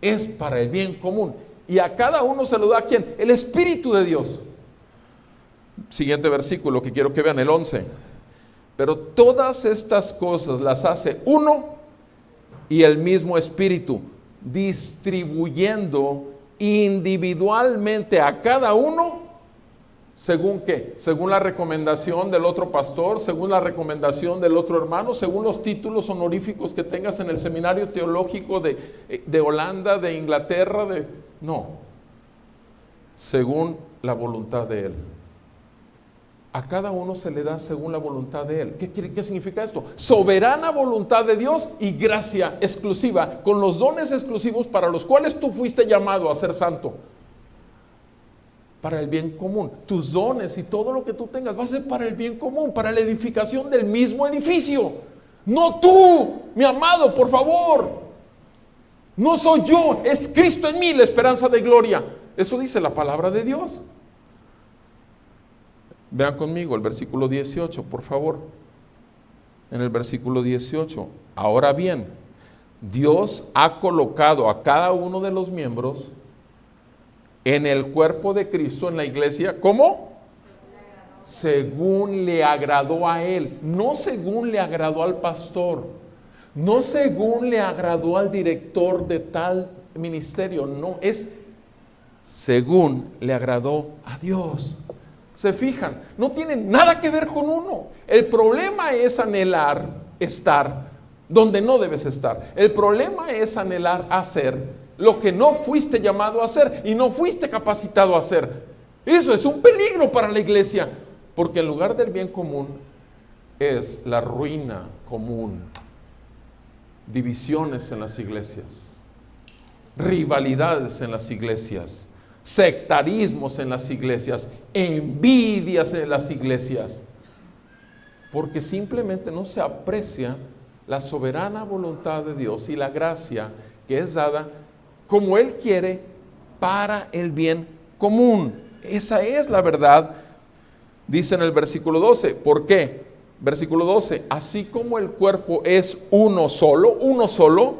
es para el bien común. Y a cada uno se lo da, ¿a quién? El Espíritu de Dios. Siguiente versículo que quiero que vean, el 11. Pero todas estas cosas las hace uno y el mismo Espíritu, distribuyendo individualmente a cada uno, ¿según qué? Según la recomendación del otro pastor, según la recomendación del otro hermano, según los títulos honoríficos que tengas en el seminario teológico de Holanda, de Inglaterra, no, según la voluntad de Él. A cada uno se le da según la voluntad de Él. ¿Qué significa esto? Soberana voluntad de Dios y gracia exclusiva, con los dones exclusivos para los cuales tú fuiste llamado a ser santo. Para el bien común. Tus dones y todo lo que tú tengas va a ser para el bien común, para la edificación del mismo edificio. No tú, mi amado, por favor. No soy yo, es Cristo en mí, la esperanza de gloria. Eso dice la palabra de Dios. Vean conmigo el versículo 18, por favor. En el versículo 18. Ahora bien, Dios ha colocado a cada uno de los miembros en el cuerpo de Cristo, en la iglesia, ¿cómo? Según le agradó a Él, no según le agradó al pastor, no según le agradó al director de tal ministerio, no, es según le agradó a Dios. Se fijan, no tiene nada que ver con uno. El problema es anhelar estar donde no debes estar. El problema es anhelar hacer lo que no fuiste llamado a hacer y no fuiste capacitado a hacer. Eso es un peligro para la iglesia, porque en lugar del bien común es la ruina común. Divisiones en las iglesias, rivalidades en las iglesias, sectarismos en las iglesias, envidias en las iglesias, porque simplemente no se aprecia la soberana voluntad de Dios y la gracia que es dada como Él quiere para el bien común. Esa es la verdad, dice en el versículo 12. ¿Por qué? Versículo 12, así como el cuerpo es uno solo,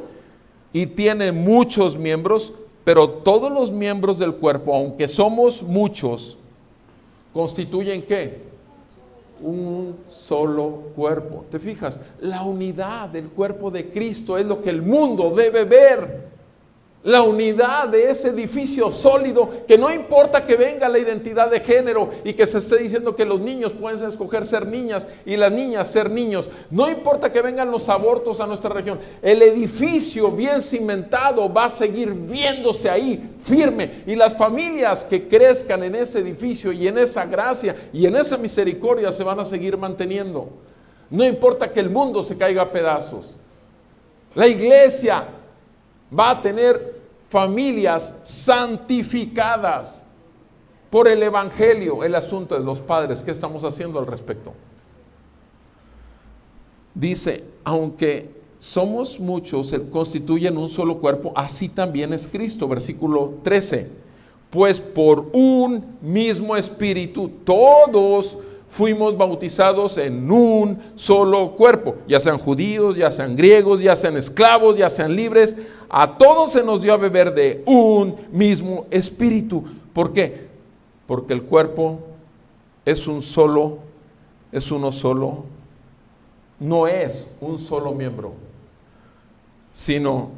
y tiene muchos miembros, pero todos los miembros del cuerpo, aunque somos muchos, constituyen ¿qué? Un solo cuerpo. ¿Te fijas? La unidad del cuerpo de Cristo es lo que el mundo debe ver. La unidad de ese edificio sólido, que no importa que venga la identidad de género y que se esté diciendo que los niños pueden escoger ser niñas y las niñas ser niños. No importa que vengan los abortos a nuestra región. El edificio bien cimentado va a seguir viéndose ahí firme. Y las familias que crezcan en ese edificio y en esa gracia y en esa misericordia se van a seguir manteniendo. No importa que el mundo se caiga a pedazos. La iglesia va a tener familias santificadas por el evangelio. El asunto de los padres, ¿qué estamos haciendo al respecto? Dice, aunque somos muchos, constituyen un solo cuerpo, así también es Cristo. Versículo 13, pues por un mismo espíritu todos fuimos bautizados en un solo cuerpo, ya sean judíos, ya sean griegos, ya sean esclavos, ya sean libres, a todos se nos dio a beber de un mismo espíritu. ¿Por qué? Porque el cuerpo es uno solo, no es un solo miembro, sino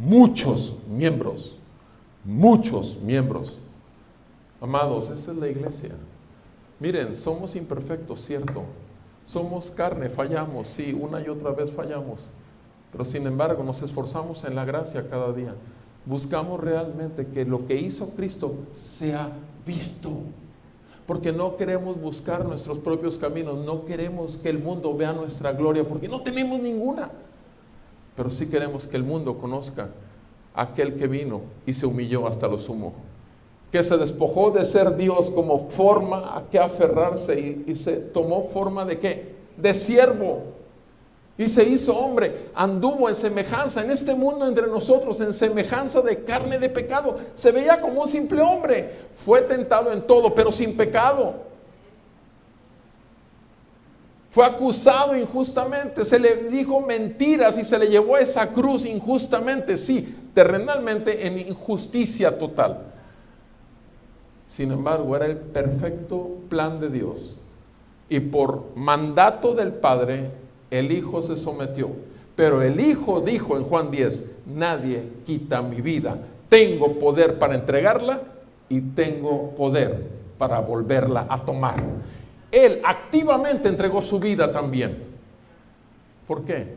muchos miembros. Amados, esa es la iglesia. Miren, somos imperfectos, cierto. Somos carne, fallamos, sí, una y otra vez fallamos. Pero sin embargo nos esforzamos en la gracia cada día. Buscamos realmente que lo que hizo Cristo sea visto. Porque no queremos buscar nuestros propios caminos, no queremos que el mundo vea nuestra gloria, porque no tenemos ninguna. Pero sí queremos que el mundo conozca a aquel que vino y se humilló hasta lo sumo, que se despojó de ser Dios como forma a que aferrarse y se tomó forma de ¿qué? De siervo, y se hizo hombre, anduvo en semejanza, en este mundo entre nosotros, en semejanza de carne de pecado, se veía como un simple hombre, fue tentado en todo, pero sin pecado, fue acusado injustamente, se le dijo mentiras y se le llevó a esa cruz injustamente, sí, terrenalmente en injusticia total. Sin embargo, era el perfecto plan de Dios. Y por mandato del Padre, el Hijo se sometió. Pero el Hijo dijo en Juan 10, nadie quita mi vida. Tengo poder para entregarla y tengo poder para volverla a tomar. Él activamente entregó su vida también. ¿Por qué?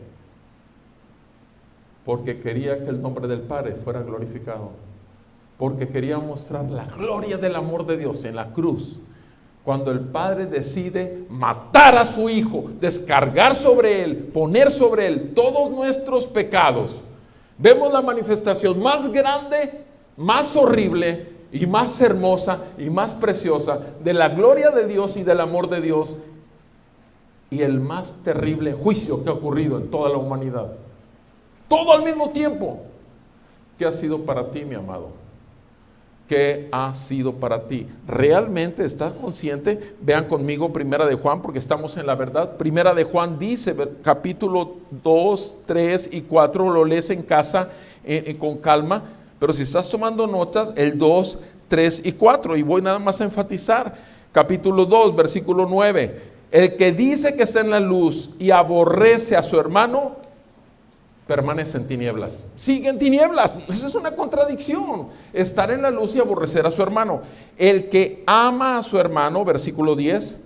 Porque quería que el nombre del Padre fuera glorificado. Porque quería mostrar la gloria del amor de Dios en la cruz. Cuando el Padre decide matar a su Hijo, descargar sobre Él, poner sobre Él todos nuestros pecados, vemos la manifestación más grande, más horrible y más hermosa y más preciosa de la gloria de Dios y del amor de Dios, y el más terrible juicio que ha ocurrido en toda la humanidad. Todo al mismo tiempo. ¿Qué ha sido para ti, mi amado? ¿Qué ha sido para ti? ¿Realmente estás consciente? Vean conmigo Primera de Juan, porque estamos en la verdad. Primera de Juan dice, capítulo 2, 3 y 4, lo lees en casa con calma, pero si estás tomando notas, el 2, 3 y 4, y voy nada más a enfatizar. Capítulo 2, versículo 9, el que dice que está en la luz y aborrece a su hermano, permanece en tinieblas. Sigue en tinieblas. Eso es una contradicción. Estar en la luz y aborrecer a su hermano. El que ama a su hermano, versículo 10,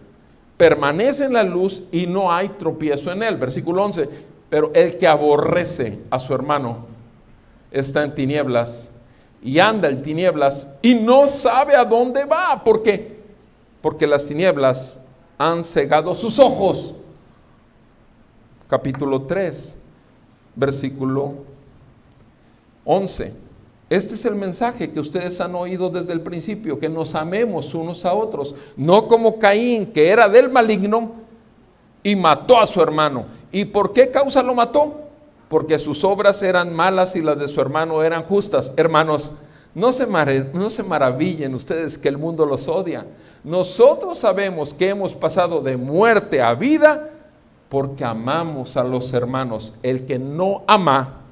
permanece en la luz y no hay tropiezo en él. Versículo 11. Pero el que aborrece a su hermano está en tinieblas y anda en tinieblas y no sabe a dónde va. ¿Por qué? Porque las tinieblas han cegado sus ojos. Capítulo 3. Versículo 11. Este es el mensaje que ustedes han oído desde el principio, que nos amemos unos a otros, no como Caín, que era del maligno y mató a su hermano. ¿Y por qué causa lo mató? Porque sus obras eran malas y las de su hermano eran justas. Hermanos, no se maravillen ustedes que el mundo los odia. Nosotros sabemos que hemos pasado de muerte a vida porque amamos a los hermanos. El que no ama,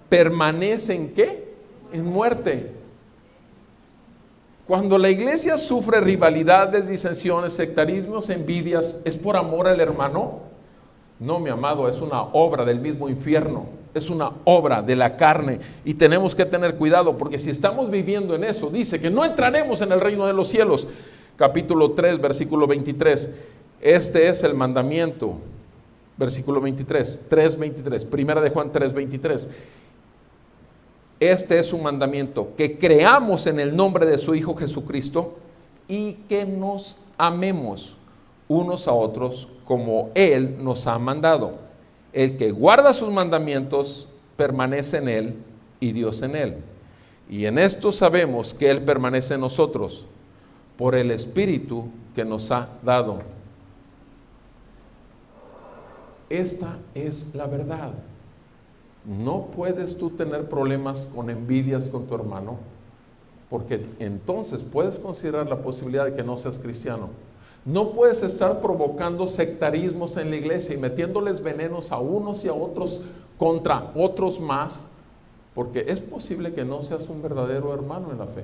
permanece ¿en qué? En muerte. Cuando la iglesia sufre rivalidades, disensiones, sectarismos, envidias, ¿es por amor al hermano? No, mi amado, es una obra del mismo infierno, es una obra de la carne y tenemos que tener cuidado porque si estamos viviendo en eso, dice que no entraremos en el reino de los cielos. Capítulo 3, versículo 23. Este es el mandamiento, versículo 23, 3:23, primera de Juan 3:23. Este es un mandamiento, que creamos en el nombre de su Hijo Jesucristo y que nos amemos unos a otros como Él nos ha mandado. El que guarda sus mandamientos permanece en Él y Dios en Él. Y en esto sabemos que Él permanece en nosotros por el Espíritu que nos ha dado. Esta es la verdad. No puedes tú tener problemas con envidias con tu hermano, porque entonces puedes considerar la posibilidad de que no seas cristiano. No puedes estar provocando sectarismos en la iglesia y metiéndoles venenos a unos y a otros contra otros más, porque es posible que no seas un verdadero hermano en la fe.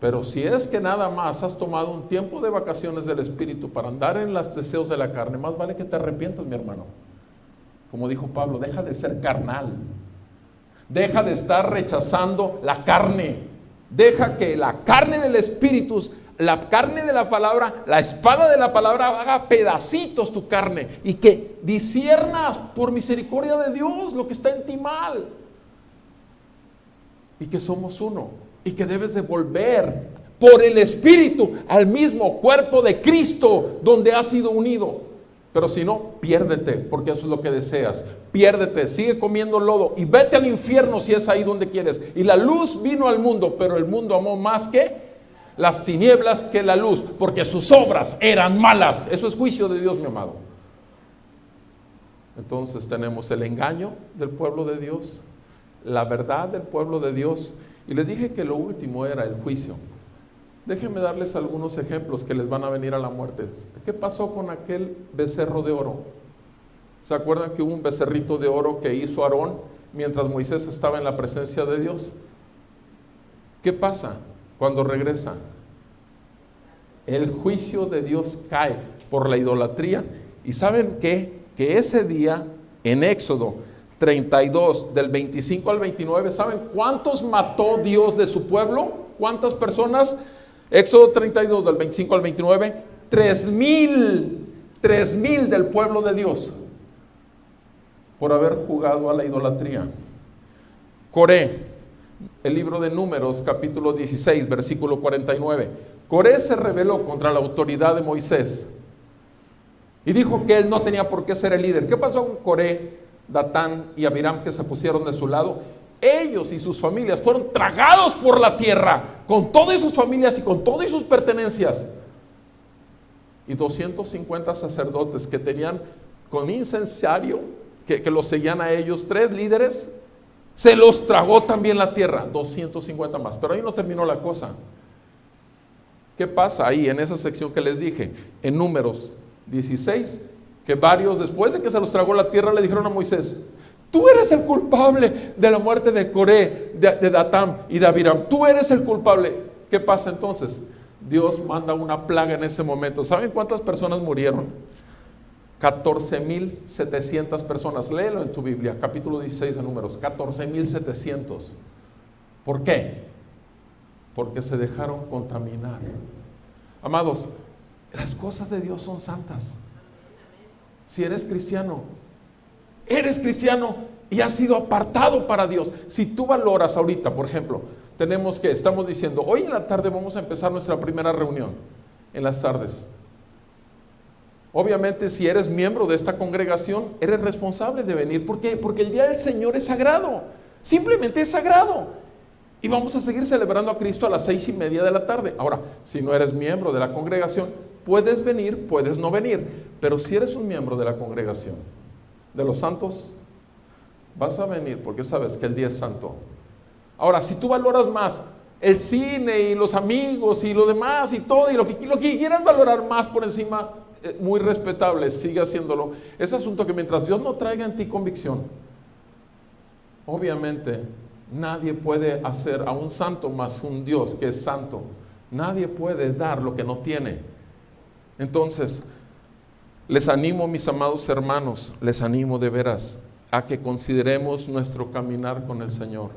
Pero si es que nada más has tomado un tiempo de vacaciones del Espíritu para andar en los deseos de la carne, más vale que te arrepientas, mi hermano. Como dijo Pablo, deja de ser carnal. Deja de estar rechazando la carne. Deja que la carne del Espíritu, la carne de la palabra, la espada de la palabra haga pedacitos tu carne y que disciernas por misericordia de Dios lo que está en ti mal. Y que somos uno. Y que debes de volver por el Espíritu al mismo cuerpo de Cristo donde has sido unido. Pero si no, piérdete, porque eso es lo que deseas. Piérdete, sigue comiendo lodo y vete al infierno si es ahí donde quieres. Y la luz vino al mundo, pero el mundo amó más que las tinieblas que la luz, porque sus obras eran malas. Eso es juicio de Dios, mi amado. Entonces tenemos el engaño del pueblo de Dios, la verdad del pueblo de Dios. Y les dije que lo último era el juicio. Déjenme darles algunos ejemplos que les van a venir a la muerte. ¿Qué pasó con aquel becerro de oro? ¿Se acuerdan que hubo un becerrito de oro que hizo Aarón mientras Moisés estaba en la presencia de Dios? ¿Qué pasa cuando regresa? El juicio de Dios cae por la idolatría. ¿Y saben qué? Que ese día en Éxodo 32, del 25 al 29, ¿saben cuántos mató Dios de su pueblo? ¿Cuántas personas? Éxodo 32, del 25 al 29, 3,000 del pueblo de Dios por haber jugado a la idolatría. Coré, el libro de Números, capítulo 16, versículo 49. Coré se rebeló contra la autoridad de Moisés y dijo que él no tenía por qué ser el líder. ¿Qué pasó con Coré, Datán y Abiram, que se pusieron de su lado? Ellos y sus familias fueron tragados por la tierra, con todas sus familias y con todas sus pertenencias. Y 250 sacerdotes que tenían con incensario, que los seguían a ellos, 3 líderes, se los tragó también la tierra, 250 más. Pero ahí no terminó la cosa. ¿Qué pasa ahí en esa sección que les dije? En Números 16, que varios después de que se los tragó la tierra le dijeron a Moisés: tú eres el culpable de la muerte de Coré, de Datán y de Abiram. Tú eres el culpable. ¿Qué pasa entonces? Dios manda una plaga en ese momento. ¿Saben cuántas personas murieron? 14,700 personas. Léelo en tu Biblia, capítulo 16 de Números. 14,700. ¿Por qué? Porque se dejaron contaminar. Amados, las cosas de Dios son santas. Si eres cristiano y has sido apartado para Dios. Si tú valoras ahorita, por ejemplo, estamos diciendo, hoy en la tarde vamos a empezar nuestra primera reunión, en las tardes. Obviamente, si eres miembro de esta congregación, eres responsable de venir. ¿Por qué? Porque el día del Señor es sagrado, simplemente es sagrado. Y vamos a seguir celebrando a Cristo a las 6:30 de la tarde. Ahora, si no eres miembro de la congregación, puedes venir, puedes no venir. Pero si eres un miembro de la congregación de los santos, vas a venir porque sabes que el día es santo. Ahora, si tú valoras más el cine y los amigos y lo demás y todo, y lo que quieras valorar más por encima, muy respetable, sigue haciéndolo. Es asunto que mientras Dios no traiga en ti convicción, obviamente nadie puede hacer a un santo más un Dios que es santo. Nadie puede dar lo que no tiene. Entonces, Les animo, mis amados hermanos, les animo de veras a que consideremos nuestro caminar con el Señor.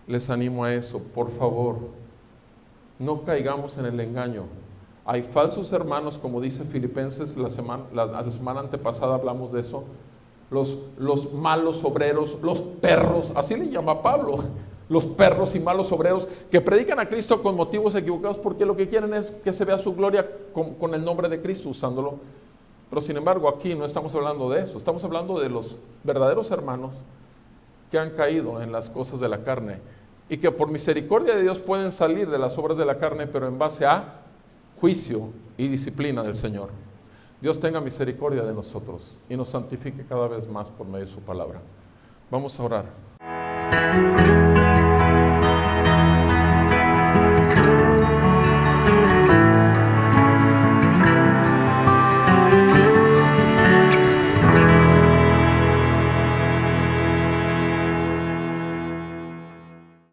Les animo a eso, por favor. No caigamos en el engaño. Hay falsos hermanos, como dice Filipenses, la semana antepasada hablamos de eso. Los malos obreros, los perros, así le llama Pablo, los perros y malos obreros que predican a Cristo con motivos equivocados porque lo que quieren es que se vea su gloria con el nombre de Cristo usándolo. Pero sin embargo aquí no estamos hablando de eso, estamos hablando de los verdaderos hermanos que han caído en las cosas de la carne y que por misericordia de Dios pueden salir de las obras de la carne, pero en base a juicio y disciplina del Señor. Dios tenga misericordia de nosotros y nos santifique cada vez más por medio de su palabra. Vamos a orar.